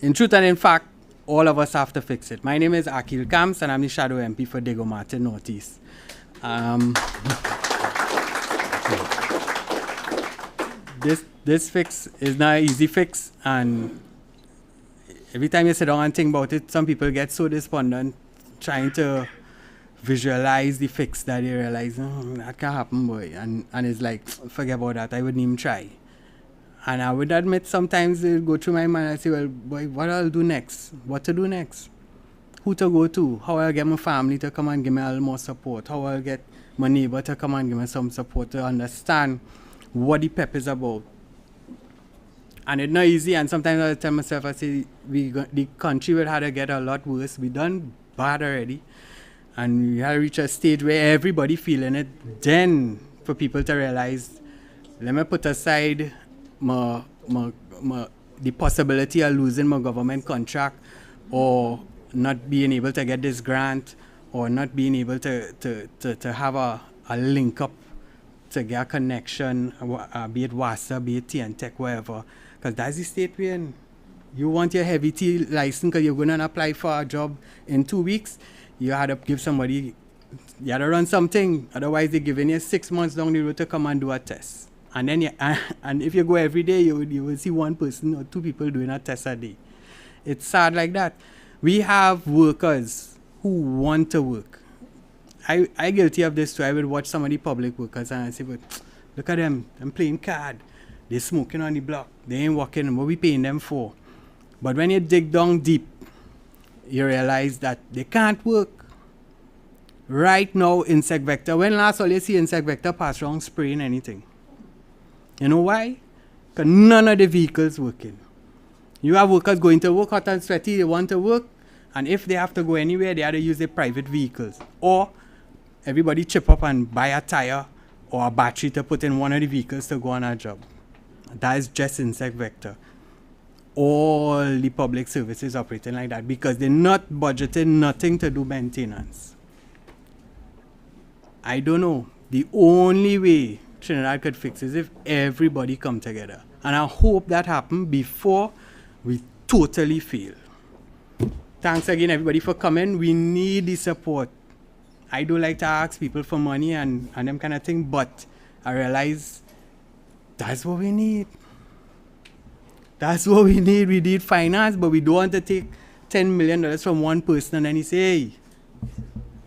in truth and in fact, all of us have to fix it. My name is Akil Kamps, and I'm the Shadow MP for Diego Martin Northeast. This fix is not an easy fix, and every time you sit down and think about it, some people get so despondent trying to visualize the fix that they realize, that can't happen, boy. And it's like, forget about that, I wouldn't even try. And I would admit sometimes it would go through my mind, I say, well, boy, what I'll do next? What to do next? Who to go to? How I'll get my family to come and give me a little more support? How I'll get my neighbor to come and give me some support to understand what the PEP is about? And it's not easy, and sometimes I tell myself, I say, the country would have to get a lot worse. We done bad already. And we had to reach a stage where everybody feeling it. Then for people to realize, let me put aside the possibility of losing my government contract, or not being able to get this grant, or not being able to have a link up to get a connection, be it WASA, be it TNTech, wherever. Because that's the state we're in. You want your heavy T license because you're going to apply for a job in 2 weeks. You had to give somebody You had to run something. Otherwise, they're giving you 6 months down the road to come and do a test. And then, and if you go every day, you will see one person or two people doing a test a day. It's sad like that. We have workers who want to work. I guilty of this too. I would watch some of the public workers and I say, but look at them. I'm playing card. They're smoking on the block. They ain't working. What we paying them for? But when you dig down deep, you realize that they can't work. Right now, insect vector. When last all you see insect vector pass around spraying anything? You know why? Because none of the vehicles working. You have workers going to work hot and sweaty. They want to work. And if they have to go anywhere, they have to use their private vehicles. Or everybody chip up and buy a tire or a battery to put in one of the vehicles to go on a job. That is just insect vector. All the public services operating like that because they're not budgeting nothing to do maintenance. I don't know. The only way Trinidad could fix is if everybody come together. And I hope that happens before we totally fail. Thanks again, everybody, for coming. We need the support. I don't like to ask people for money and them kind of thing, but I realize that's what we need. That's what we need. We need finance, but we don't want to take $10 million from one person and then he say, hey,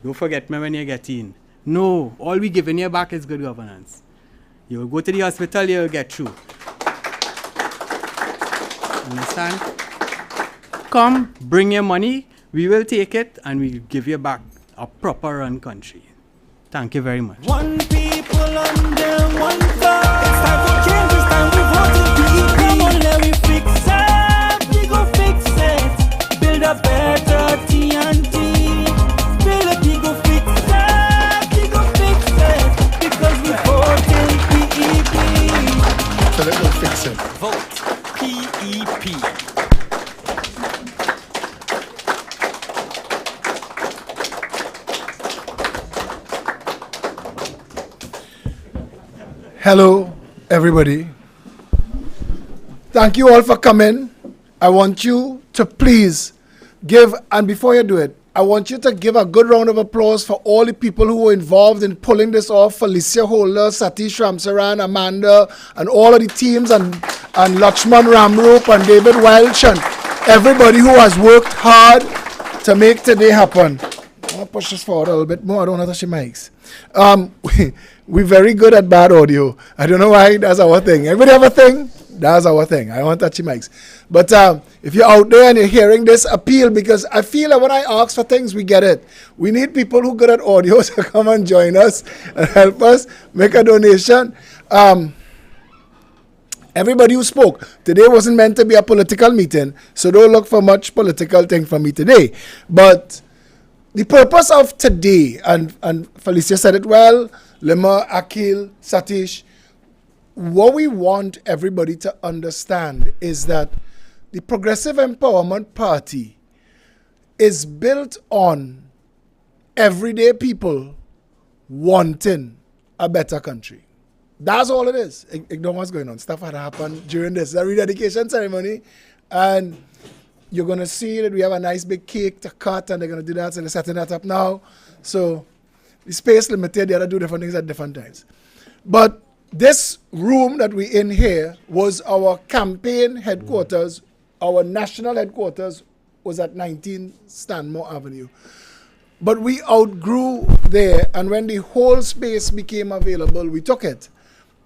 don't forget me when you get in. No, all we giving you back is good governance. You'll go to the hospital, you'll get through. Understand? Come, bring your money, we will take it and we'll give you back a proper run country. Thank you very much. One people under one cause. It's time for change, it's time we vote in Come on, let me fix it. We go fix it. Build a better TNT. Build a we go fix it. We go fix it. Because we vote in PEP. So let me fix it. Vote PEP. Hello, everybody. Thank you all for coming. I want you to please give, and before you do it, I want you to give a good round of applause for all the people who were involved in pulling this off. Felicia Holder, Satish Ramsaran, Amanda, and all of the teams, and Lakshman Ramroop, and David Welch, and everybody who has worked hard to make today happen. I'll push this forward a little bit more. I don't want to touch the mics. We're very good at bad audio. I don't know why. That's our thing. Everybody have a thing? That's our thing. I don't want to touch the mics. But if you're out there and you're hearing this, appeal, because I feel that when I ask for things, we get it. We need people who are good at audio to come and join us and help us make a donation. Everybody who spoke, today wasn't meant to be a political meeting, so don't look for much political thing from me today. But the purpose of today, and Felicia said it well, Lima, Akil, Satish, what we want everybody to understand is that the Progressive Empowerment Party is built on everyday people wanting a better country. That's all it is. Ignore what's going on. Stuff had happened during this rededication ceremony, and you're going to see that we have a nice big cake to cut, and they're going to do that, so they're setting that up now. So the space limited, they had to do different things at different times. But this room that we're in here was our campaign headquarters. Our national headquarters was at 19 Stanmore Avenue. But we outgrew there, and when the whole space became available, we took it.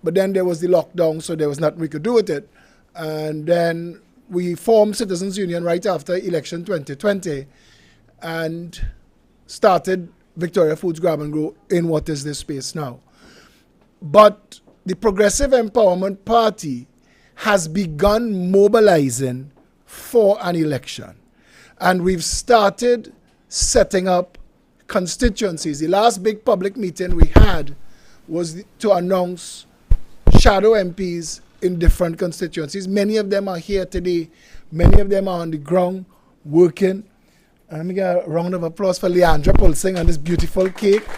But then there was the lockdown, so there was nothing we could do with it. And then we formed Citizens Union right after election 2020 and started Victoria Foods Grab and Grow in what is this space now. But the Progressive Empowerment Party has begun mobilizing for an election. And we've started setting up constituencies. The last big public meeting we had was to announce shadow MPs in different constituencies. Many of them are here today. Many of them are on the ground working. And let me get a round of applause for Leandra pulsing on this beautiful cake.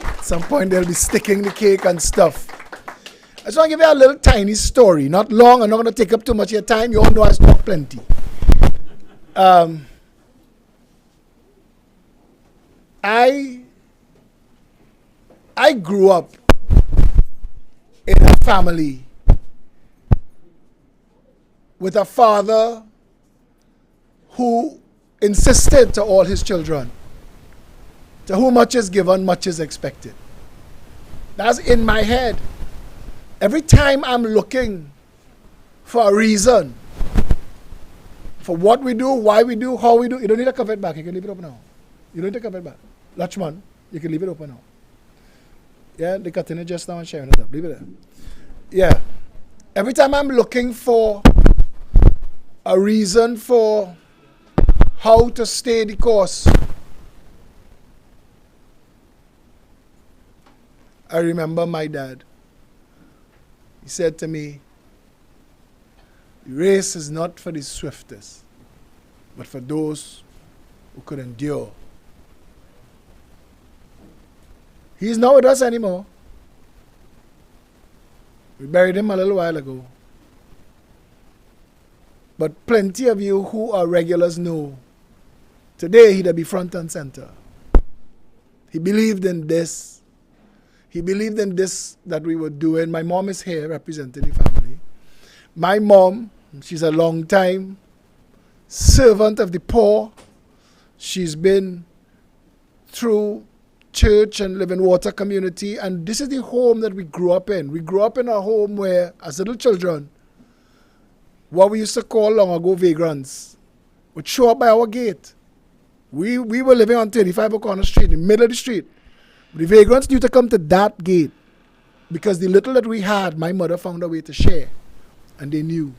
At some point they'll be sticking the cake and stuff. I just want to give you a little tiny story. Not long, I'm not going to take up too much of your time. You all know I talk plenty. I grew up in a family with a father who insisted to all his children, to whom much is given, much is expected. That's in my head. Every time I'm looking for a reason for what we do, why we do, how we do, you don't need to cover it back. You can leave it open now. You don't need to cover it back. Lachman, you can leave it open now. Yeah, they cutting it just now and sharing it up. Leave it there. Yeah. Every time I'm looking for a reason for how to stay the course, I remember my dad. He said to me, the race is not for the swiftest, but for those who could endure. He's not with us anymore. We buried him a little while ago. But plenty of you who are regulars know, today he'd be front and center. He believed in this. He believed in this that we were doing. My mom is here representing the family. My mom, she's a long time servant of the poor. She's been through church and Living Water community, and this is the home that we grew up in. We grew up in a home where, as little children, what we used to call long ago vagrants would show up by our gate. We were living on 35 O'Connor Street, in the middle of the street. The vagrants knew to come to that gate because the little that we had, my mother found a way to share, and they knew.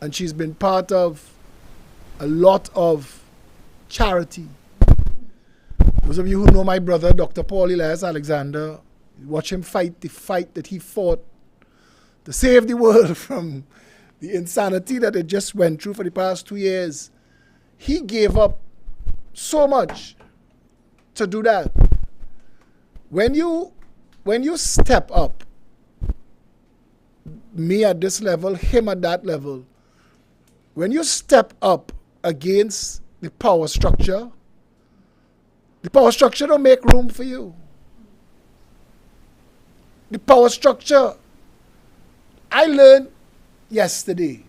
And she's been part of a lot of charity. Those of you who know my brother, Dr. Paul Elias Alexander, watch him fight the fight that he fought to save the world from the insanity that it just went through for the past 2 years. He gave up so much to do that. When you step up, me at this level, him at that level, when you step up against the power structure don't make room for you. The power structure, I learned yesterday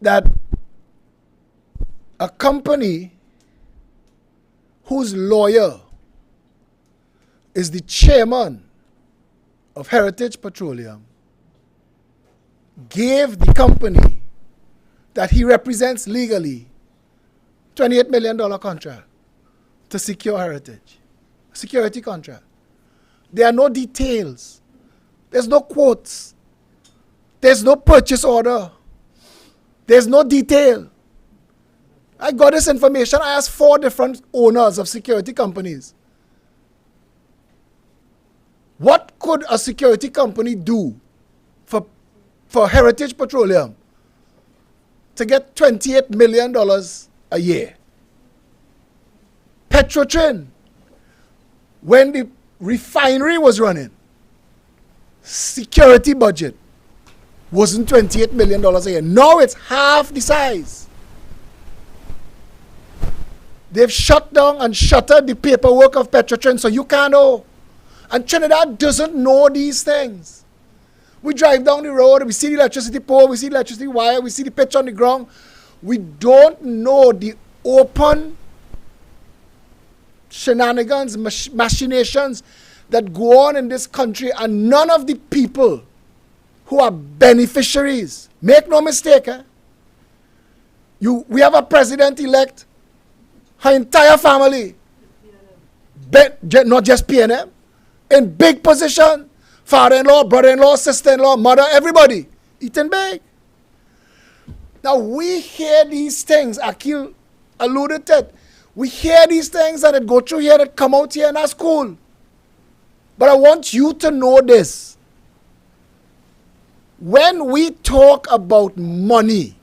that a company whose lawyer is the chairman of Heritage Petroleum gave the company that he represents legally $28 million contract to secure Heritage. Security contract. There are no details. There's no quotes. There's no purchase order. There's no detail. I got this information. I asked 4 different owners of security companies. What could a security company do for Heritage Petroleum to get $28 million a year? Petrotrin, when the refinery was running, security budget wasn't $28 million a year. Now it's half the size. They've shut down and shuttered the paperwork of Petrotrin, so you can't know. And Trinidad doesn't know these things. We drive down the road, we see the electricity pole, we see the electricity wire, we see the pitch on the ground. We don't know the open shenanigans, machinations that go on in this country, and none of the people who are beneficiaries, make no mistake, we have a president-elect, her entire family, not just PNM, in big position, father-in-law, brother-in-law, sister-in-law, mother, everybody, eating big. Now we hear these things, Akil alluded to it. We hear these things and it go through here, that come out here, and that's cool. But I want you to know this. When we talk about money,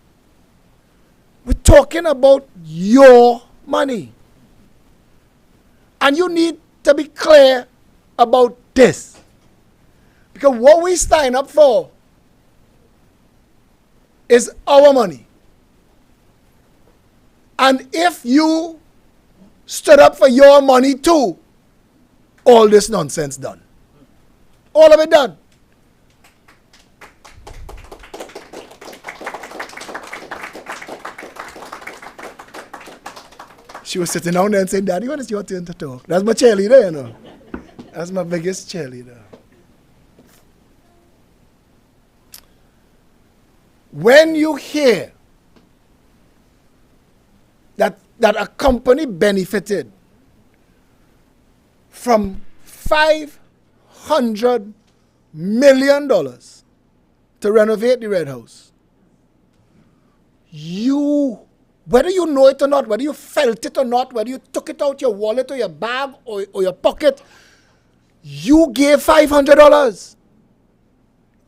we're talking about your money. And you need to be clear about this. Because what we sign up for is our money. And if you stood up for your money too, all this nonsense done. All of it done. She was sitting down there and saying, Daddy, when is your turn to talk? That's my cheerleader, you know. That's my biggest cheerleader. When you hear that a company benefited from $500 million to renovate the Red House, whether you know it or not, whether you felt it or not, whether you took it out your wallet or your bag or your pocket, you gave $500.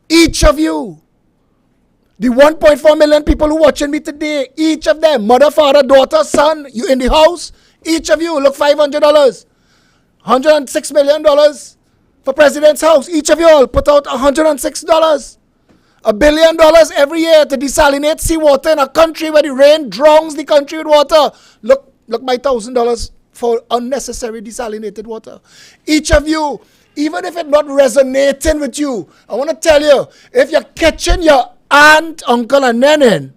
Each of you. The 1.4 million people who watching me today, each of them, mother, father, daughter, son, you in the house, each of you, look, $500. $106 million for President's house. Each of you all put out $106. $1 billion every year to desalinate seawater in a country where the rain drowns the country with water. Look my $1,000 for unnecessary desalinated water. Each of you, even if it's not resonating with you, I want to tell you, if you're catching your aunt, uncle, and nenen,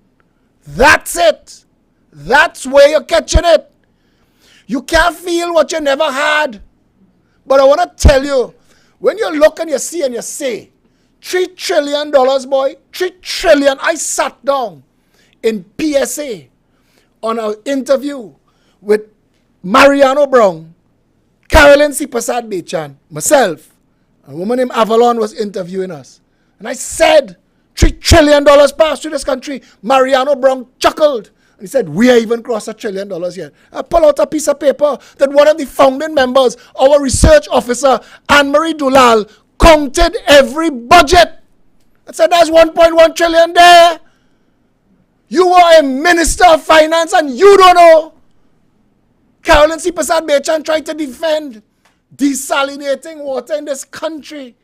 that's it. That's where you're catching it. You can't feel what you never had. But I want to tell you, when you look and you see and you say, $3 trillion, boy, $3 trillion. I sat down in PSA on an interview with Mariano Brown, Carolyn C. Prasad Bechan, myself, a woman named Avalon was interviewing us. And I said, $3 trillion passed through this country. Mariano Brown chuckled. And he said, we are even crossed $1 trillion yet. I pull out a piece of paper that one of the founding members, our research officer, Anne-Marie Dulal, counted every budget. I said, there's 1.1 trillion there. You are a minister of finance and you don't know. Carolyn C. Prasad Bechan tried to defend desalinating water in this country.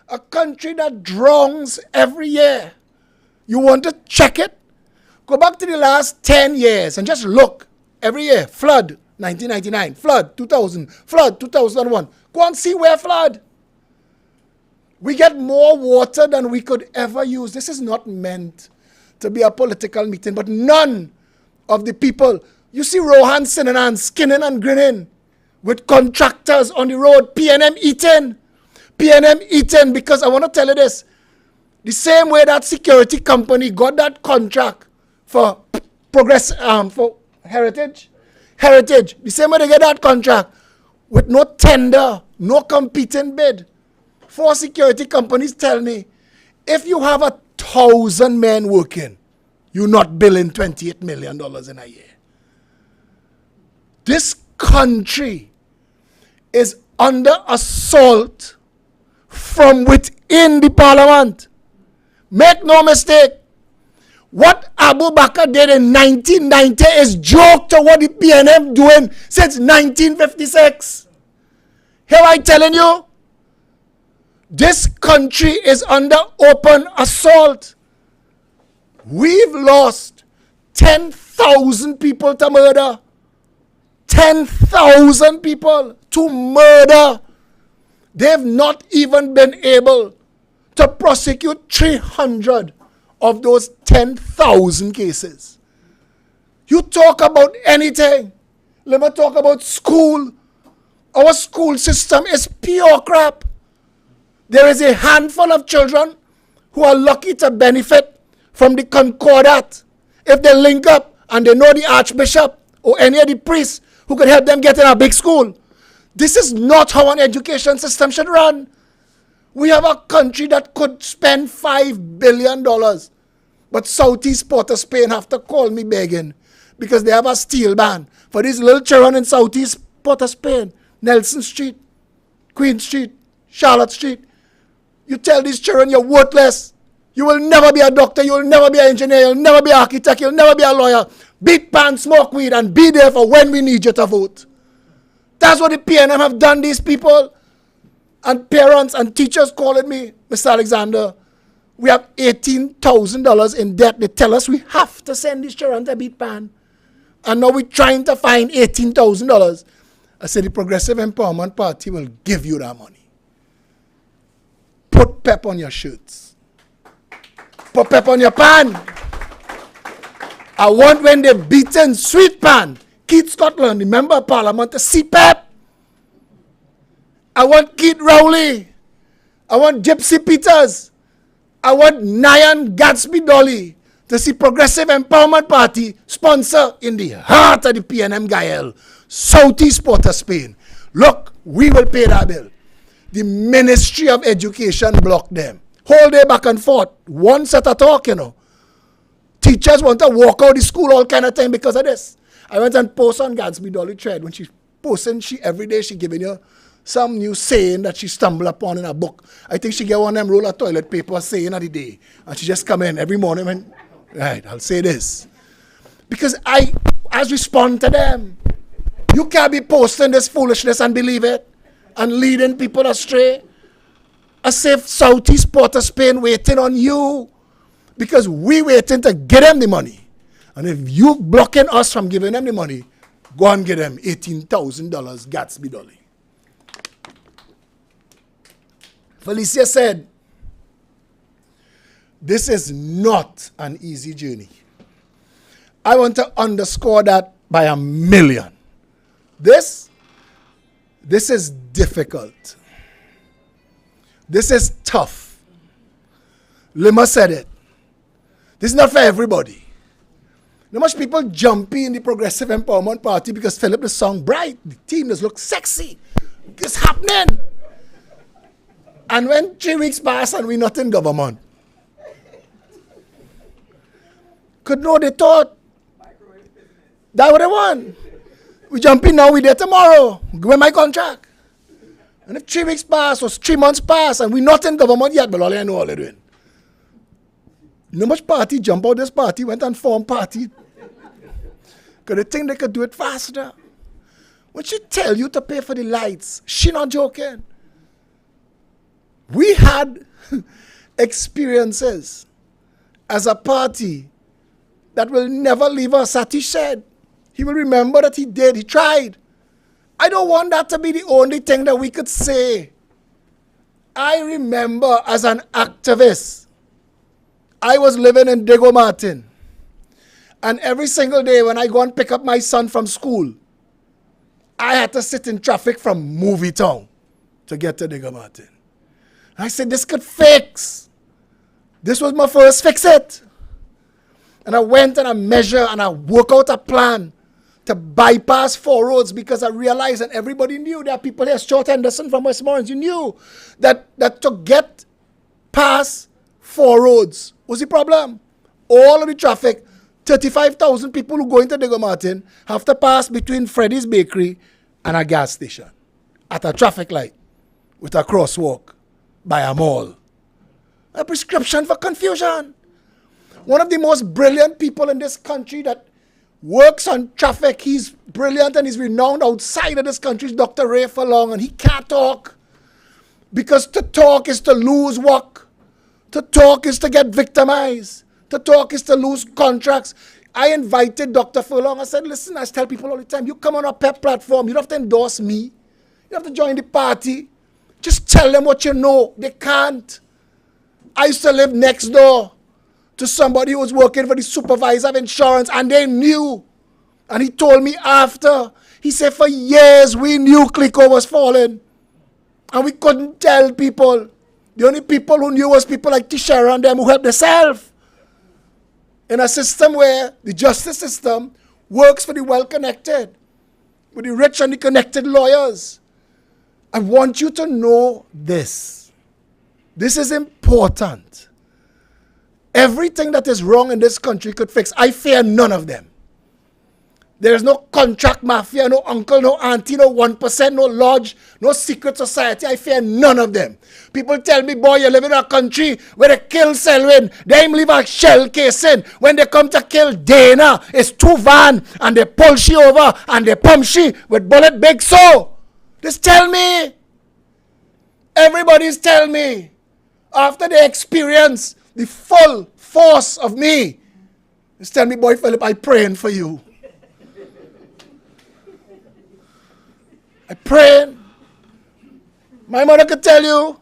A country that drowns every year. You want to check it? Go back to the last 10 years and just look. Every year, flood, 1999, flood, 2000, flood, 2001. Go and see where flood. We get more water than we could ever use. This is not meant to be a political meeting, but none of the people, you see Rohan Sinanan skinning and grinning with contractors on the road, PNM eating. PNM eating, because I want to tell you this, the same way that security company got that contract for for Heritage, the same way they get that contract with no tender, no competing bid. 4 security companies tell me, if you have 1,000 men working, you're not billing $28 million in a year. This country is under assault from within the parliament. Make no mistake, what Abu Bakr did in 1990 is joke to what the PNM doing since 1956. Here I telling you, this country is under open assault. We've lost 10,000 people to murder. 10,000 people to murder. They've not even been able to prosecute 300 of those 10,000 cases. You talk about anything. Let me talk about school. Our school system is pure crap. There is a handful of children who are lucky to benefit from the Concordat if they link up and they know the Archbishop or any of the priests who could help them get in a big school. This is not how an education system should run. We have a country that could spend $5 billion, but Southeast Port of Spain have to call me begging because they have a steel ban for these little children in Southeast Port of Spain, Nelson Street, Queen Street, Charlotte Street. You tell these children you're worthless. You will never be a doctor. You will never be an engineer. You'll never be an architect. You'll never be a lawyer. Beat pan, smoke weed, and be there for when we need you to vote. That's what the PNM have done, these people. And parents and teachers calling me, Mr. Alexander, we have $18,000 in debt. They tell us we have to send these children to beat pan. And now we're trying to find $18,000. I said the Progressive Empowerment Party will give you that money. Put pep on your shirts. Put pep on your pan. I want when they're beaten Sweet Pan, Keith Scotland, the member of parliament, to see pep. I want Keith Rowley. I want Gypsy Peters. I want Nyan Gatsby Dolly to see Progressive Empowerment Party sponsor in the heart of the PNM Gael, Southeast Port of Spain. Look, we will pay that bill. The Ministry of Education blocked them. Whole day back and forth. One set of talk, Teachers want to walk out the school all kind of time because of this. I went and posted on Gatsby Dolly thread. When she's posting, every day she giving you some new saying that she stumbled upon in a book. I think she get one of them roll of toilet paper saying of the day. And she just come in every morning and, right, I'll say this. Because I respond to them. You can't be posting this foolishness and believe it. And leading people astray. As if Southeast Port of Spain waiting on you. Because we waiting to get them the money. And if you blocking us from giving them the money, go and get them $18,000 Gatsby Dolly. Felicia said, this is not an easy journey. I want to underscore that by a million. This is difficult. This is tough. Lima said it. This is not for everybody. Not much people jumpy in the Progressive Empowerment Party because Philip the song bright. The team does look sexy. It's happening. And when 3 weeks pass and we're not in government, could know they thought that what they want. We jump in now, we there tomorrow. Give my contract. And if 3 weeks pass or 3 months pass and we're not in government yet, but all I know all they're doing. No much party jump out this party, went and formed party. Because they think they could do it faster. When she tell you to pay for the lights, she not joking. We had experiences as a party that will never leave us. Satish said, he will remember that he did, he tried. I don't want that to be the only thing that we could say. I remember as an activist, I was living in Diego Martin. And every single day when I go and pick up my son from school, I had to sit in traffic from Movie Town to get to Diego Martin. I said, this could fix. This was my first fix it. And I went and I measured and I worked out a plan to bypass 4 roads because I realized and everybody knew there are people here, Stuart Henderson from Westmoreland, you knew that to get past 4 roads was the problem. All of the traffic, 35,000 people who go into Diego Martin have to pass between Freddy's Bakery and a gas station at a traffic light with a crosswalk by a mall. A prescription for confusion. One of the most brilliant people in this country that works on traffic, he's brilliant and he's renowned outside of this country, is Dr. Ray Furlong, and he can't talk. Because to talk is to lose work. To talk is to get victimized. To talk is to lose contracts. I invited Dr. Furlong. I said, listen, I tell people all the time, you come on a PEP platform, you don't have to endorse me. You don't have to join the party. Just tell them what you know. They can't. I used to live next door to somebody who was working for the supervisor of insurance, and they knew. And he told me after, he said, for years we knew Clico was falling. And we couldn't tell people. The only people who knew was people like Tishara and them who helped themselves. In a system where the justice system works for the well-connected, with the rich and the connected lawyers. I want you to know this. This is important. Everything that is wrong in this country could fix. I fear none of them. There is no contract mafia, no uncle, no auntie, no 1%, no lodge, no secret society. I fear none of them. People tell me, boy, you live in a country where they kill Selwyn. They even leave a shell casing. When they come to kill Dana, it's 2 vans and they pull she over and they pump she with bullet big so. Just tell me. Everybody's tell me. After they experience the full force of me, just tell me, boy, Philip, I'm praying for you. I praying. My mother could tell you,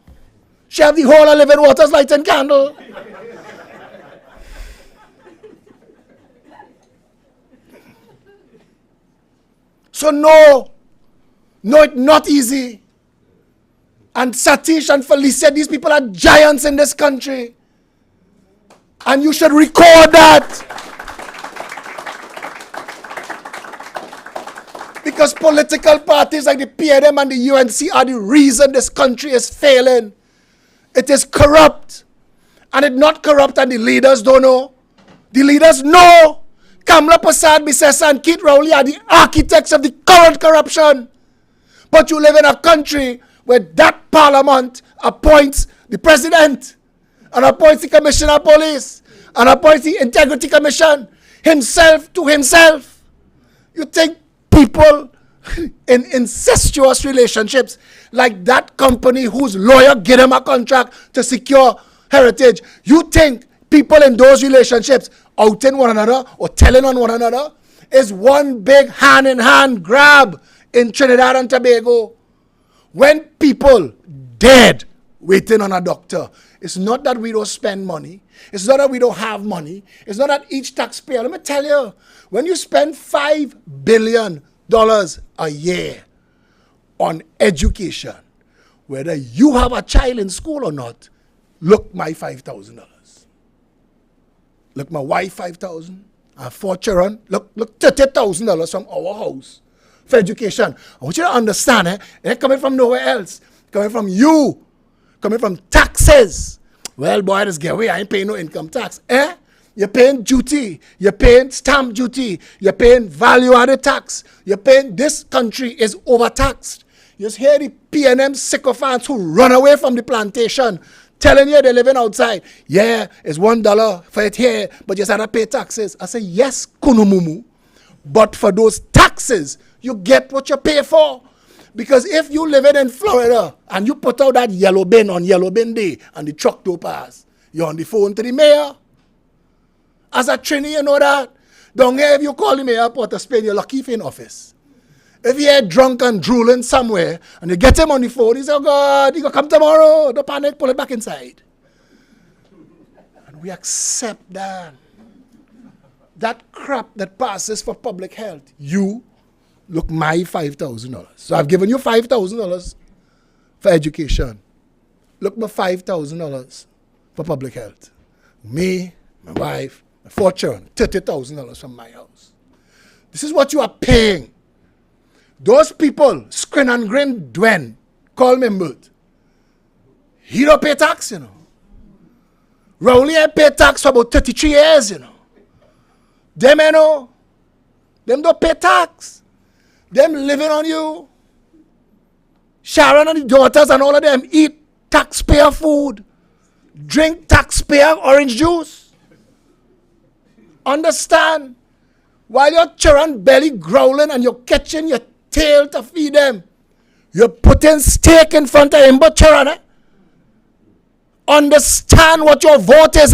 she have the whole of living waters, light and candle. So no, it's not easy. And Satish and Felicia, these people are giants in this country. And you should record that. Because political parties like the PNM and the UNC are the reason this country is failing. It is corrupt. And it's not corrupt and the leaders don't know. The leaders know. Kamla Prasad, Bisesa and Keith Rowley are the architects of the current corruption. But you live in a country where that parliament appoints the president and appoints the commissioner of police and appoints the integrity commission himself to himself. You think people in incestuous relationships like that company whose lawyer gave them a contract to secure heritage, you think people in those relationships outing one another or telling on one another is one big hand-in-hand grab in Trinidad and Tobago? When people dead waiting on a doctor, it's not that we don't spend money. It's not that we don't have money. It's not that each taxpayer, let me tell you, when you spend $5 billion a year on education, whether you have a child in school or not, look my $5,000. Look my wife $5,000. I have 4 children. Look $30,000 from our house for education. I want you to understand, it ain't coming from nowhere else. Coming from you. Coming from taxes. Well, boy, this getaway, I ain't paying no income tax. You're paying duty. You're paying stamp duty. You're paying value-added tax. You're paying, this country is overtaxed. You just hear the PNM sycophants who run away from the plantation telling you they're living outside. Yeah, it's $1 for it here, but you just have to pay taxes. I say, yes, kunumumu. But for those taxes, you get what you pay for. Because if you live in Florida and you put out that yellow bin on yellow bin day and the truck don't pass, you're on the phone to the mayor. As a Trini, you know that. Down here, if you call the mayor Port of Spain, you're lucky if in office. If you're drunk and drooling somewhere and you get him on the phone, he says, oh God, he going to come tomorrow. Don't panic, pull it back inside. And we accept that. That crap that passes for public health. You look my $5,000. So I've given you $5,000 for education. Look my $5,000 for public health. Me, my wife, my 4 children, $30,000 from my house. This is what you are paying. Those people, Scrin and Grin Dwen, call me Mbut. He don't pay tax, you know. Rowley ain't pay tax for about 33 years, you know. Them, you know, them don't pay tax. Them living on you. Sharon and the daughters and all of them eat taxpayer food. Drink taxpayer orange juice. Understand? While your children belly growling and you're catching your tail to feed them, you're putting steak in front of him, but children, understand what your vote is,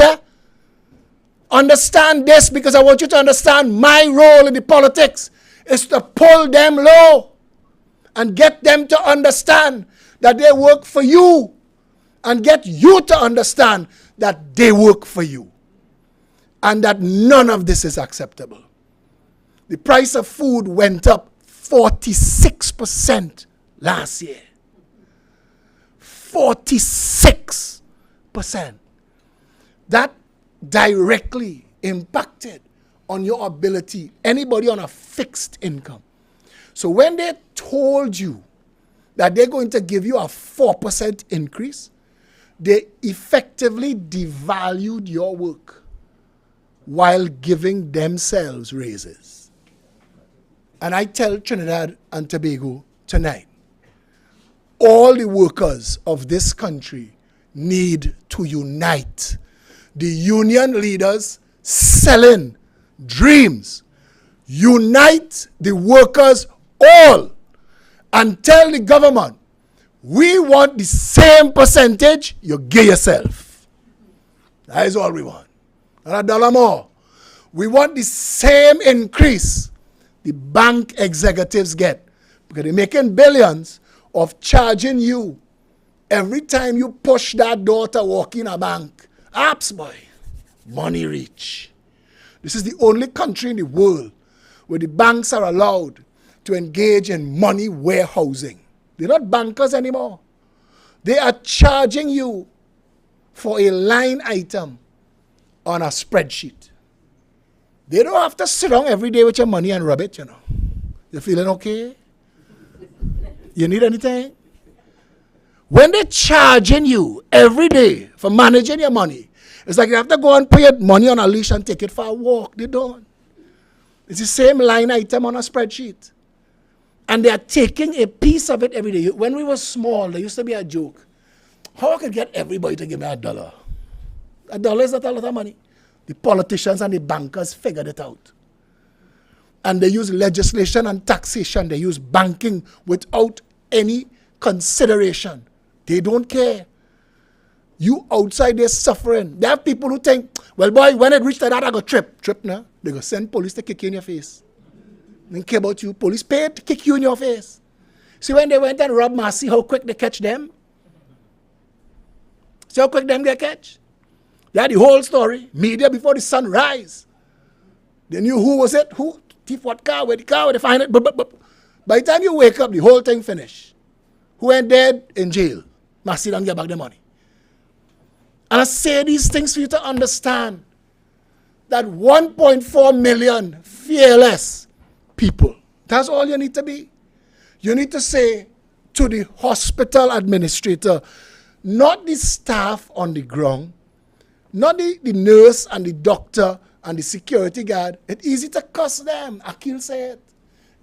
Understand this, because I want you to understand my role in the politics is to pull them low and get them to understand that they work for you and get you to understand that they work for you and that none of this is acceptable. The price of food went up 46% last year. 46%. That directly impacted on your ability, anybody on a fixed income. So when they told you that they're going to give you a 4% increase, they effectively devalued your work while giving themselves raises. And I tell Trinidad and Tobago tonight, all the workers of this country need to unite. The union leaders selling dreams. Unite the workers all and tell the government, we want the same percentage you give yourself. That is all we want. Not $1 more. We want the same increase the bank executives get. Because they're making billions of charging you every time you push that door to walk in a bank. Apps, boy. Money reach. This is the only country in the world where the banks are allowed to engage in money warehousing. They're not bankers anymore. They are charging you for a line item on a spreadsheet. They don't have to sit down every day with your money and rub it, you know. You feeling okay? You need anything? When they're charging you every day for managing your money, it's like you have to go and put your money on a leash and take it for a walk. They don't. It's the same line item on a spreadsheet. And they are taking a piece of it every day. When we were small, there used to be a joke. How I could get everybody to give me $1? $1 is not a lot of money. The politicians and the bankers figured it out. And they use legislation and taxation. They use banking without any consideration. They don't care. You outside there suffering. There are people who think, well, boy, when it reached that, I got trip. Trip now. They go send police to kick you in your face. They don't care about you. Police paid to kick you in your face. See, when they went and robbed Marcy, how quick they catch them? See how quick them get catch? They had the whole story. Media before the sun rise. They knew who was it, who, thief what car, where they find it. By the time you wake up, the whole thing finished. Who went dead in jail. Marcy don't get back the money. And I say these things for you to understand that 1.4 million fearless people, that's all you need to be. You need to say to the hospital administrator, not the staff on the ground, not the nurse and the doctor and the security guard. It's easy to cuss them. Akil said it.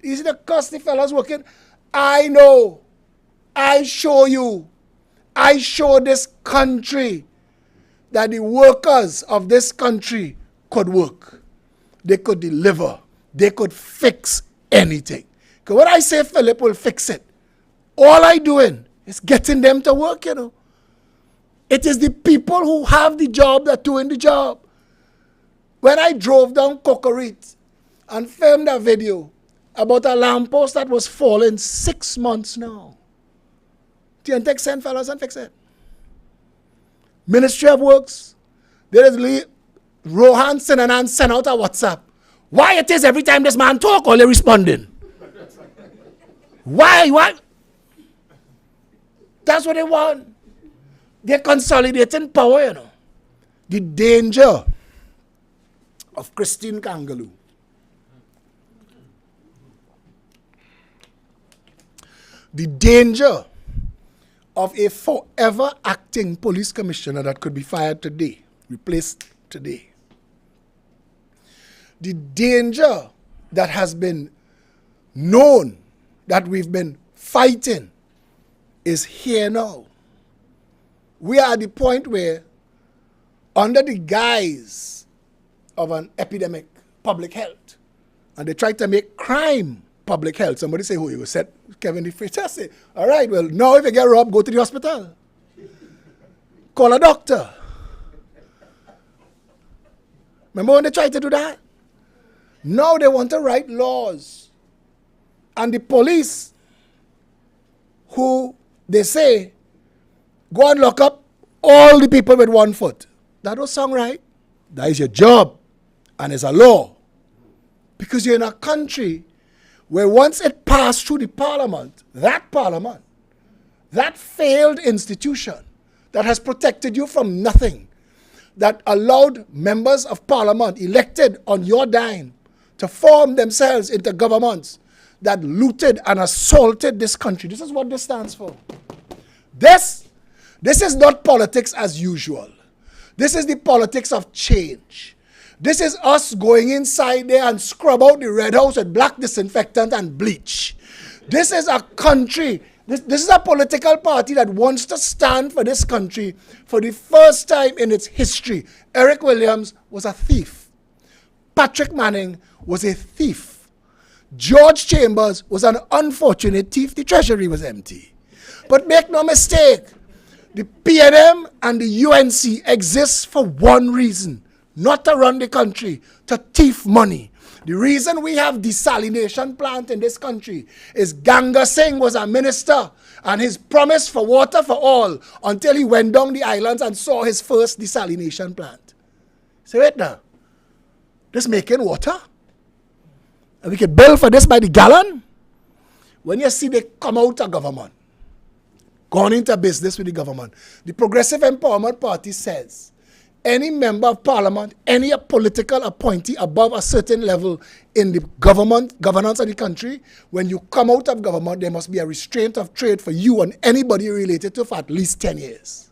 Easy to cuss the fellas working. I know. I show you. I show this country that the workers of this country could work. They could deliver. They could fix anything. Because when I say Philip will fix it, all I doing is getting them to work, you know. It is the people who have the job that are doing the job. When I drove down Cocorit and filmed a video about a lamppost that was falling 6 months now, TNTech send fellas and fix it. Ministry of Works, there is Rohan Sinanan sent out a WhatsApp. Why it is every time this man talk, all they responding? Why? That's what they want. They're consolidating power, you know. The danger of Christine Kangaloo. The danger of a forever acting police commissioner that could be fired today, replaced today. The danger that has been known, that we've been fighting, is here now. We are at the point where, under the guise of an epidemic, public health, and they try to make crime public health. Somebody say, who you said, Kevin the Fritz. I say, all right, well, now if you get robbed, go to the hospital. Call a doctor. Remember when they tried to do that? Now they want to write laws. And the police, who they say, go and lock up all the people with 1 foot. That don't sound right. That is your job. And it's a law. Because you're in a country where once it passed through the parliament, that failed institution that has protected you from nothing, that allowed members of parliament elected on your dime to form themselves into governments that looted and assaulted this country. This is what this stands for. This is not politics as usual. This is the politics of change. This is us going inside there and scrub out the Red House with black disinfectant and bleach. This is a country, this is a political party that wants to stand for this country for the first time in its history. Eric Williams was a thief. Patrick Manning was a thief. George Chambers was an unfortunate thief. The treasury was empty. But make no mistake, the PNM and the UNC exist for one reason. Not to run the country, to thief money. The reason we have desalination plant in this country is Ganga Singh was a minister and his promise for water for all until he went down the islands and saw his first desalination plant. Say, wait now, this making water? And we can bill for this by the gallon? When you see they come out of government, gone into business with the government, the Progressive Empowerment Party says, any member of parliament, any political appointee above a certain level in the governance of the country, when you come out of government, there must be a restraint of trade for you and anybody related to for at least 10 years.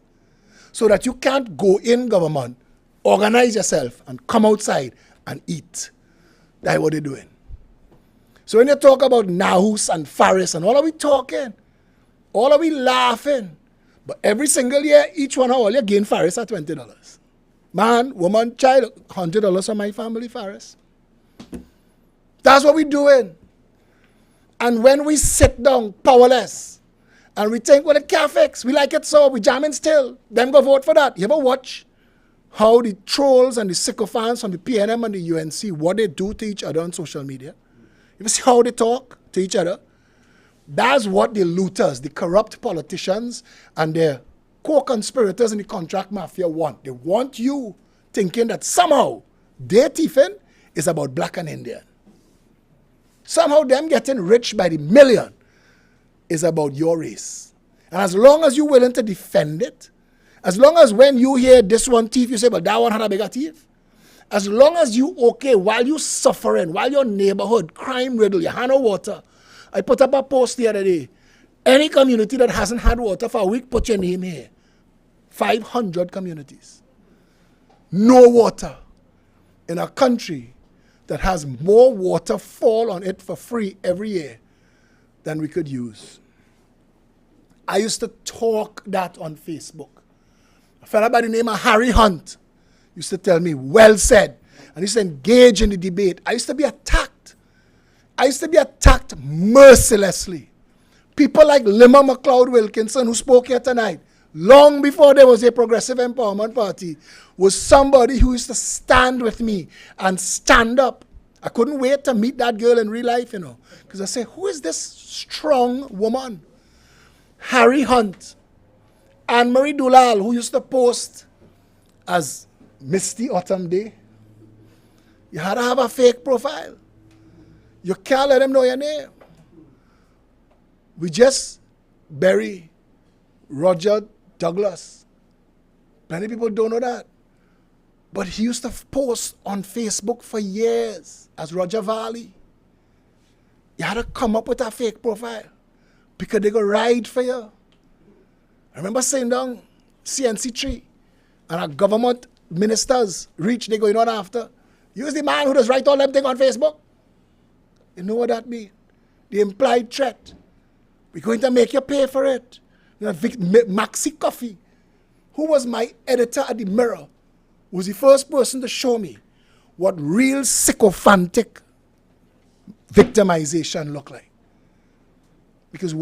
So that you can't go in government, organize yourself, and come outside and eat. That's what they're doing. So when you talk about Nahus and Faris and all are we talking? All are we laughing? But every single year, each one of all you gain Faris at $20. Man, woman, child, $100 from my family, Faris. That's what we're doing. And when we sit down powerless and we think, well, it can't fix, we like it so, we jamming still, then go vote for that. You ever watch how the trolls and the sycophants from the PNM and the UNC, what they do to each other on social media? You ever see how they talk to each other? That's what the looters, the corrupt politicians, and their co-conspirators in the contract mafia want. They want you thinking that somehow their thieving is about black and Indian. Somehow them getting rich by the million is about your race. And as long as you're willing to defend it, as long as when you hear this one thief, you say, but that one had a bigger thief. As long as you okay, while you suffering, while your neighborhood, crime riddle, you have no water. I put up a post the other day. Any community that hasn't had water for a week, put your name here. 500 communities. No water in a country that has more water fall on it for free every year than we could use. I used to talk that on Facebook. A fellow by the name of Harry Hunt used to tell me, well said, and he used to engage in the debate. I used to be attacked. I used to be attacked mercilessly. People like Lima McLeod Wilkinson, who spoke here tonight, long before there was a Progressive Empowerment Party, was somebody who used to stand with me and stand up. I couldn't wait to meet that girl in real life, because I say, who is this strong woman? Harry Hunt, Anne-Marie Dulal, who used to post as Misty Autumn Day. You had to have a fake profile. You can't let them know your name. We just bury Roger Douglas. Many people don't know that. But he used to post on Facebook for years as Roger Valley. You had to come up with a fake profile because they go ride for you. I remember sitting down CNC tree and our government ministers reach, they going on after. Use the man who does write all them things on Facebook. You know what that means? The implied threat. We're going to make you pay for it. Maxi Coffee, who was my editor at the Mirror, was the first person to show me what real sycophantic victimization looked like. Because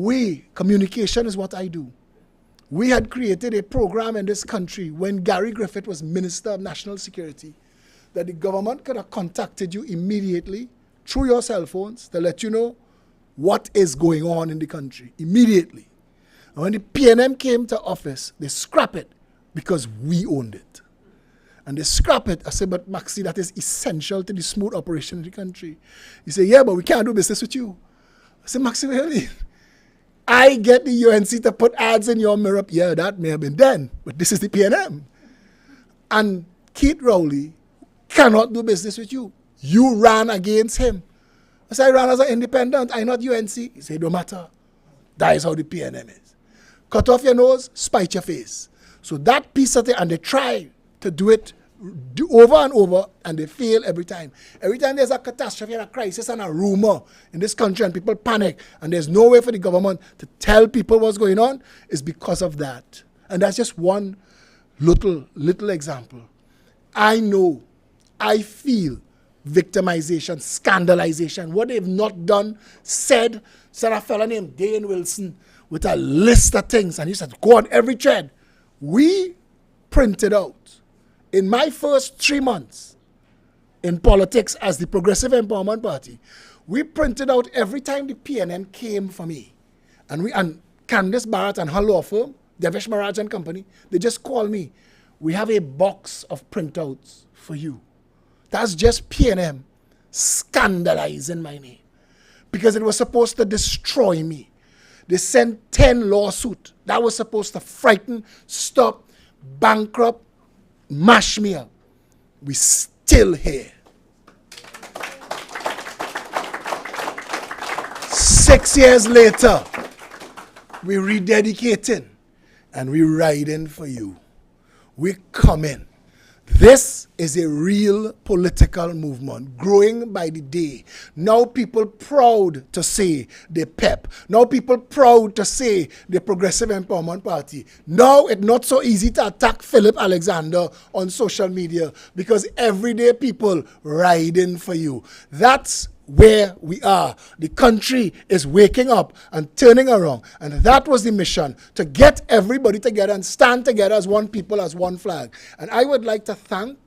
communication is what I do. We had created a program in this country when Gary Griffith was Minister of National Security that the government could have contacted you immediately through your cell phones to let you know what is going on in the country immediately. And when the PNM came to office, they scrapped it because we owned it. And they scrap it. I said, but Maxi, that is essential to the smooth operation of the country. He said, yeah, but we can't do business with you. I said, Maxi, really? I get the UNC to put ads in your mirror. Yeah, that may have been done, but this is the PNM. And Keith Rowley cannot do business with you. You ran against him. I said, I ran as an independent. I'm not UNC. He said, no matter. That is how the PNM is. Cut off your nose, spite your face. So that piece of it, and they try to do it over and over, and they fail every time. Every time there's a catastrophe and a crisis and a rumor in this country and people panic and there's no way for the government to tell people what's going on, is because of that. And that's just one little example. I know, I feel victimization, scandalization, what they've not done, said a fella named Dane Wilson with a list of things, and he said, go on every thread. We printed out, in my first 3 months, in politics as the Progressive Empowerment Party, we printed out every time the PNN came for me. And Candice Barrett and her law firm, Devesh Maharaj and Company, they just called me. We have a box of printouts for you. That's just PNM scandalizing my name. Because it was supposed to destroy me. They sent 10 lawsuits that was supposed to frighten, stop, bankrupt, mash me up. We still here. 6 years later, we're rededicating and we're riding for you. We're coming. This is a real political movement growing by the day. Now people proud to say the PEP. Now people proud to say the Progressive Empowerment Party. Now it's not so easy to attack Philip Alexander on social media because everyday people riding for you. That's where we are. The country is waking up and turning around. And that was the mission, to get everybody together and stand together as one people, as one flag. And I would like to thank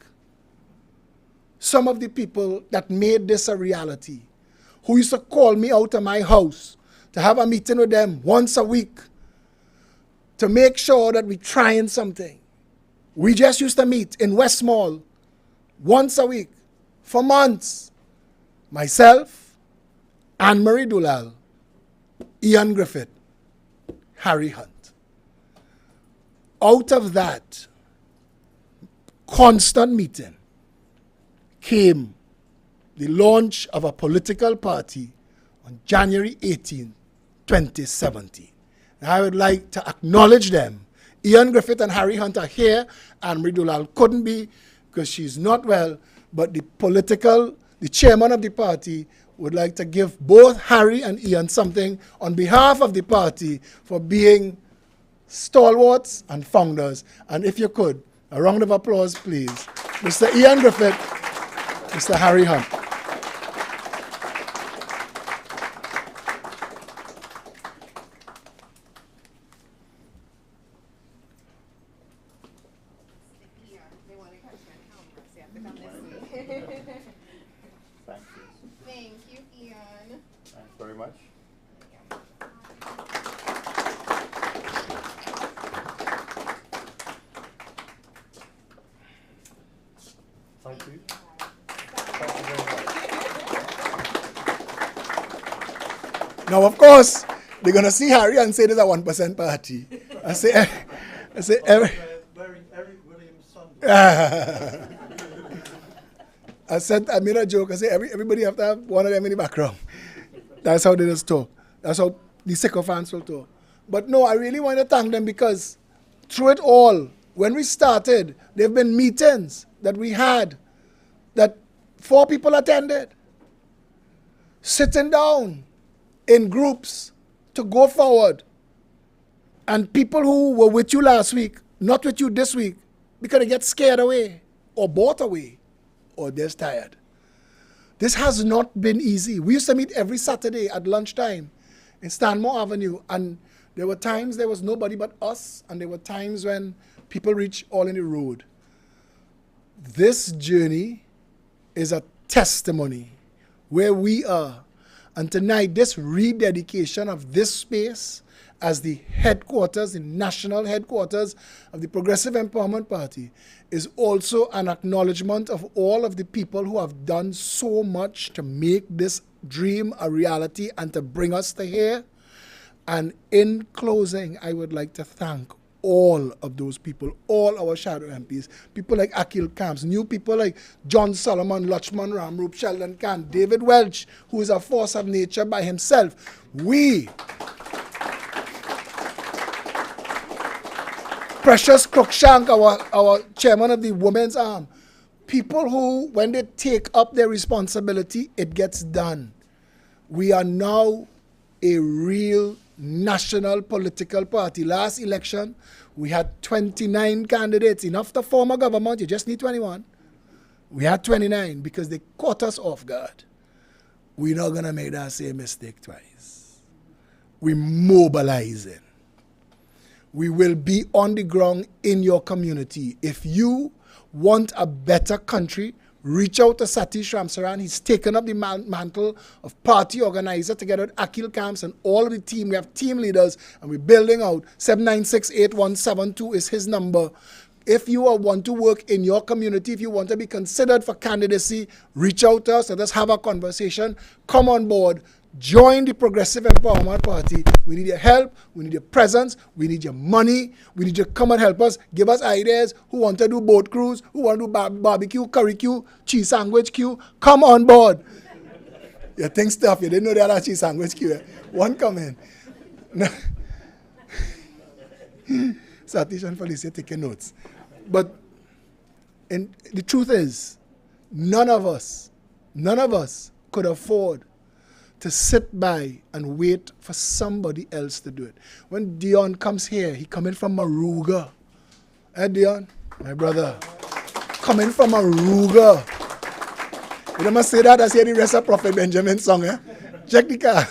some of the people that made this a reality, who used to call me out of my house to have a meeting with them once a week to make sure that we're trying something. We just used to meet in West Mall once a week for months. Myself, Anne-Marie Dulal, Ian Griffith, Harry Hunt. Out of that constant meeting came the launch of a political party on January 18, 2017. And I would like to acknowledge them. Ian Griffith and Harry Hunt are here. Anne-Marie Dulal couldn't be because she's not well, but the chairman of the party would like to give both Harry and Ian something on behalf of the party for being stalwarts and founders. And if you could, a round of applause, please. Mr. Ian Griffith, Mr. Harry Hunt. Thank you, Ian. Thanks very much. Thank you. Thank you very much. Now, of course, they're going to see Harry and say there's a 1% party. I say Wearing Eric Williams' sunglasses. I made a joke. I said, everybody have to have one of them in the background. That's how they just talk. That's how the sycophants will talk. But no, I really want to thank them because through it all, when we started, there have been meetings that we had that 4 people attended, sitting down in groups to go forward. And people who were with you last week, not with you this week, because they get scared away or bought away, or they're tired. This has not been easy. We used to meet every Saturday at lunchtime in Stanmore Avenue, and there were times there was nobody but us, and there were times when people reached all in the road. This journey is a testimony where we are. And tonight, this rededication of this space as the headquarters, the national headquarters of the Progressive Empowerment Party, is also an acknowledgement of all of the people who have done so much to make this dream a reality and to bring us to here. And in closing, I would like to thank all of those people, all our shadow MPs, people like Akil Camps, new people like John Solomon, Lachman Ramroop, Sheldon Khan, David Welch, who is a force of nature by himself. We, Precious Cruikshank, our chairman of the Women's Arm, people who, when they take up their responsibility, it gets done. We are now a real national political party. Last election, we had 29 candidates, enough to form a government. You just need 21. We had 29 because they caught us off guard. We're not going to make that same mistake twice. We're mobilizing. We will be on the ground in your community. If you want a better country Reach out to Satish Ramsaran. He's taken up the mantle of party organizer together with Akil Camps and all of the team. We have team leaders and we're building out. 7968172 is his number. If you want to work in your community, if you want to be considered for candidacy, reach out to us. Let us have a conversation. Come on board. Join the Progressive Empowerment Party. We need your help. We need your presence. We need your money. We need you to come and help us. Give us ideas. Who want to do boat cruise? Who want to do barbecue, curry queue, cheese sandwich queue? Come on board. You think stuff. You didn't know there was cheese sandwich queue. Eh? One come in. Satish and Felicia taking notes. But the truth is, none of us could afford to sit by and wait for somebody else to do it. When Dion comes here, he coming from Maruga. Eh, Dion? My brother. Coming from Maruga. You don't must say that, I say the rest of Prophet Benjamin's song, eh? Check the car.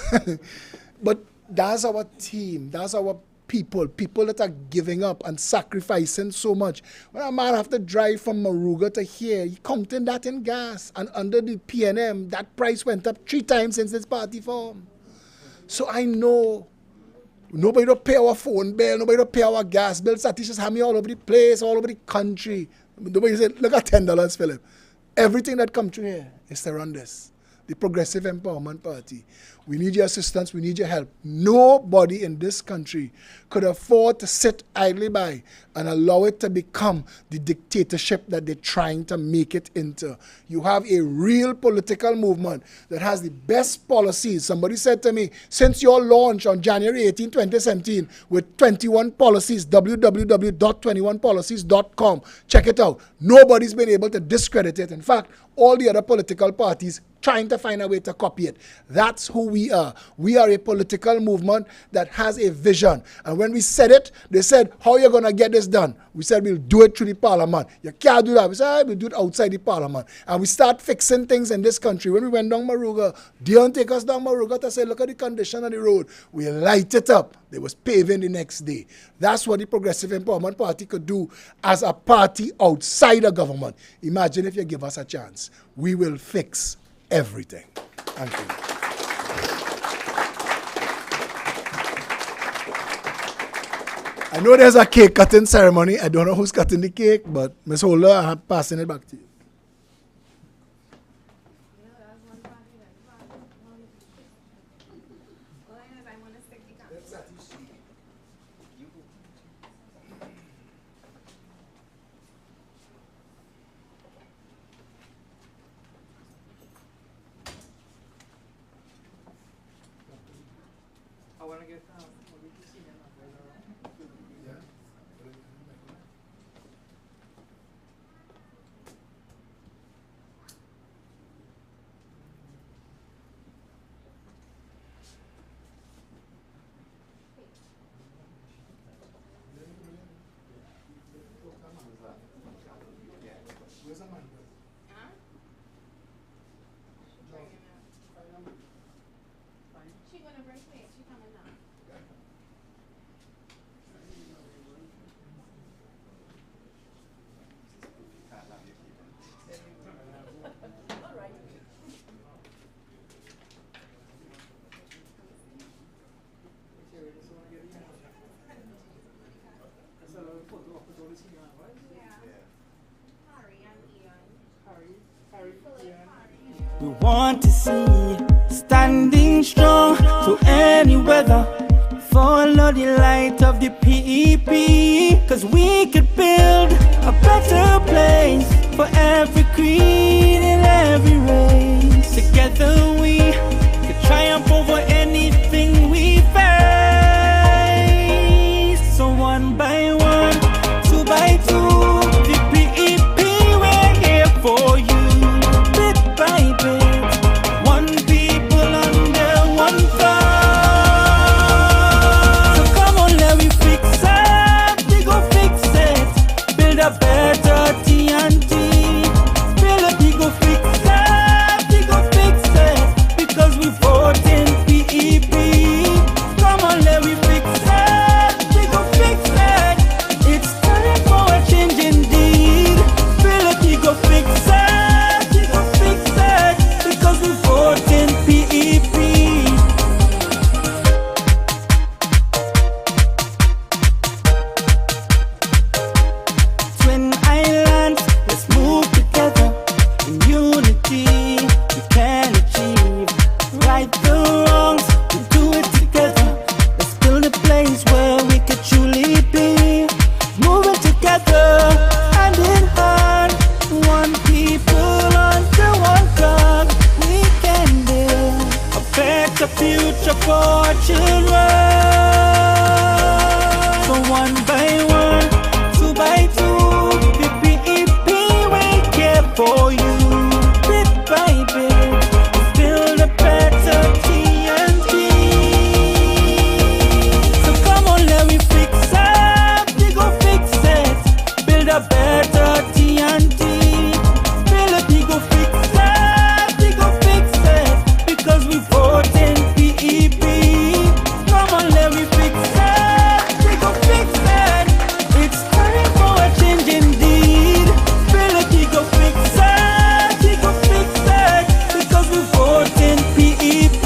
But that's our team. That's our people that are giving up and sacrificing so much. When a man have to drive from Maruga to here, he counting that in gas. And under the PNM, that price went up 3 times since this party formed. So I know nobody will pay our phone bill, nobody will pay our gas bill. Statistics have me all over the place, all over the country. Nobody said, look at $10, Philip. Everything that comes through here is to run this. The Progressive Empowerment Party. We need your assistance. We need your help. Nobody in this country could afford to sit idly by and allow it to become the dictatorship that they're trying to make it into. You have a real political movement that has the best policies. Somebody said to me, since your launch on January 18, 2017 with 21 policies, www.21policies.com, check it out. Nobody's been able to discredit it. In fact, all the other political parties trying to find a way to copy it. That's who we are. We are a political movement that has a vision. And when we said it, they said, how are you going to get this done? We said, we'll do it through the parliament. You can't do that. We said, we'll do it outside the parliament. And we start fixing things in this country. When we went down Maruga, Dion take us down Maruga to say, look at the condition of the road. We light it up. There was paving the next day. That's what the Progressive Empowerment Party could do as a party outside the government. Imagine if you give us a chance. We will fix everything. Thank you. I know there's a cake cutting ceremony. I don't know who's cutting the cake, but Ms. Holder, I'm passing it back to you. We want to see you standing strong through any weather. Follow the light of the PEP, cause we could build a better place for every creed and every race. Together we could triumph over anything we face. So one by one, 2 by 2, the PEP, we're here for you. Bit by bit, one people under one thought. So come on, let me fix it, we go fix it. Build a better TNT. Build it, we go fix it, because we vote in PEP. Come on, let me fix it, we go fix it. It's time for a change indeed. Build it, we go fix it, together, hand in hand. One people under one God, we can build a better future for our children. So one by one, two by two, PPEP will care for you. Bit by bit, let's build a better TNT. So come on, let me fix it, we go fix it. Build a better TNT. Build it, we go fix it, we go fix it. Because we vote in PEP. Come on, let me fix it, we go fix it. It's time for a change indeed. Build it, we go fix it, we go fix it. Because we vote in PEP.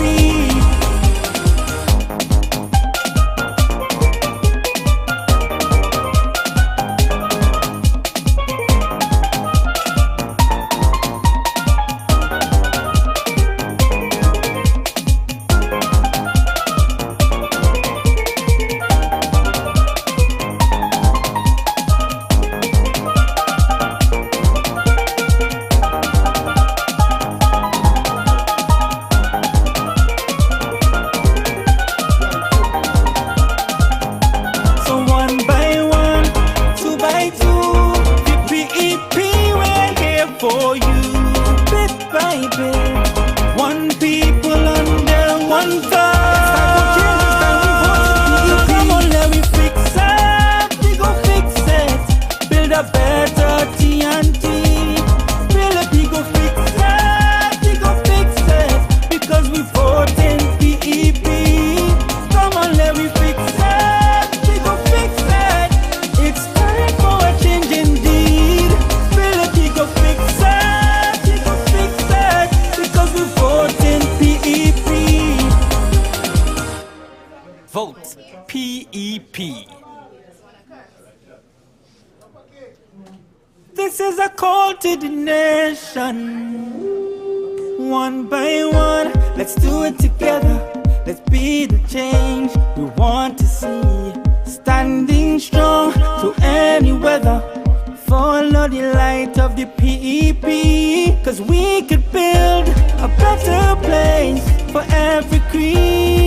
So one by one, two by two, PPEP, we're here for you. Bit by bit, one people under one God. So come on, let me fix it, we go fix it. Build a better TNT. Build it, we go fix it, we go fix it. Because we vote in PEP. Come on, let me fix it, we go fix it. It's time for a change indeed. Build it, we go fix it, we go fix it. Because we vote in PEP. Vote PEP. This is a call to the nation. One by one, let's do it together. Let's be the change we want to see. Standing strong through any weather. Follow the light of the PEP. Cause we could build a better place for every creed.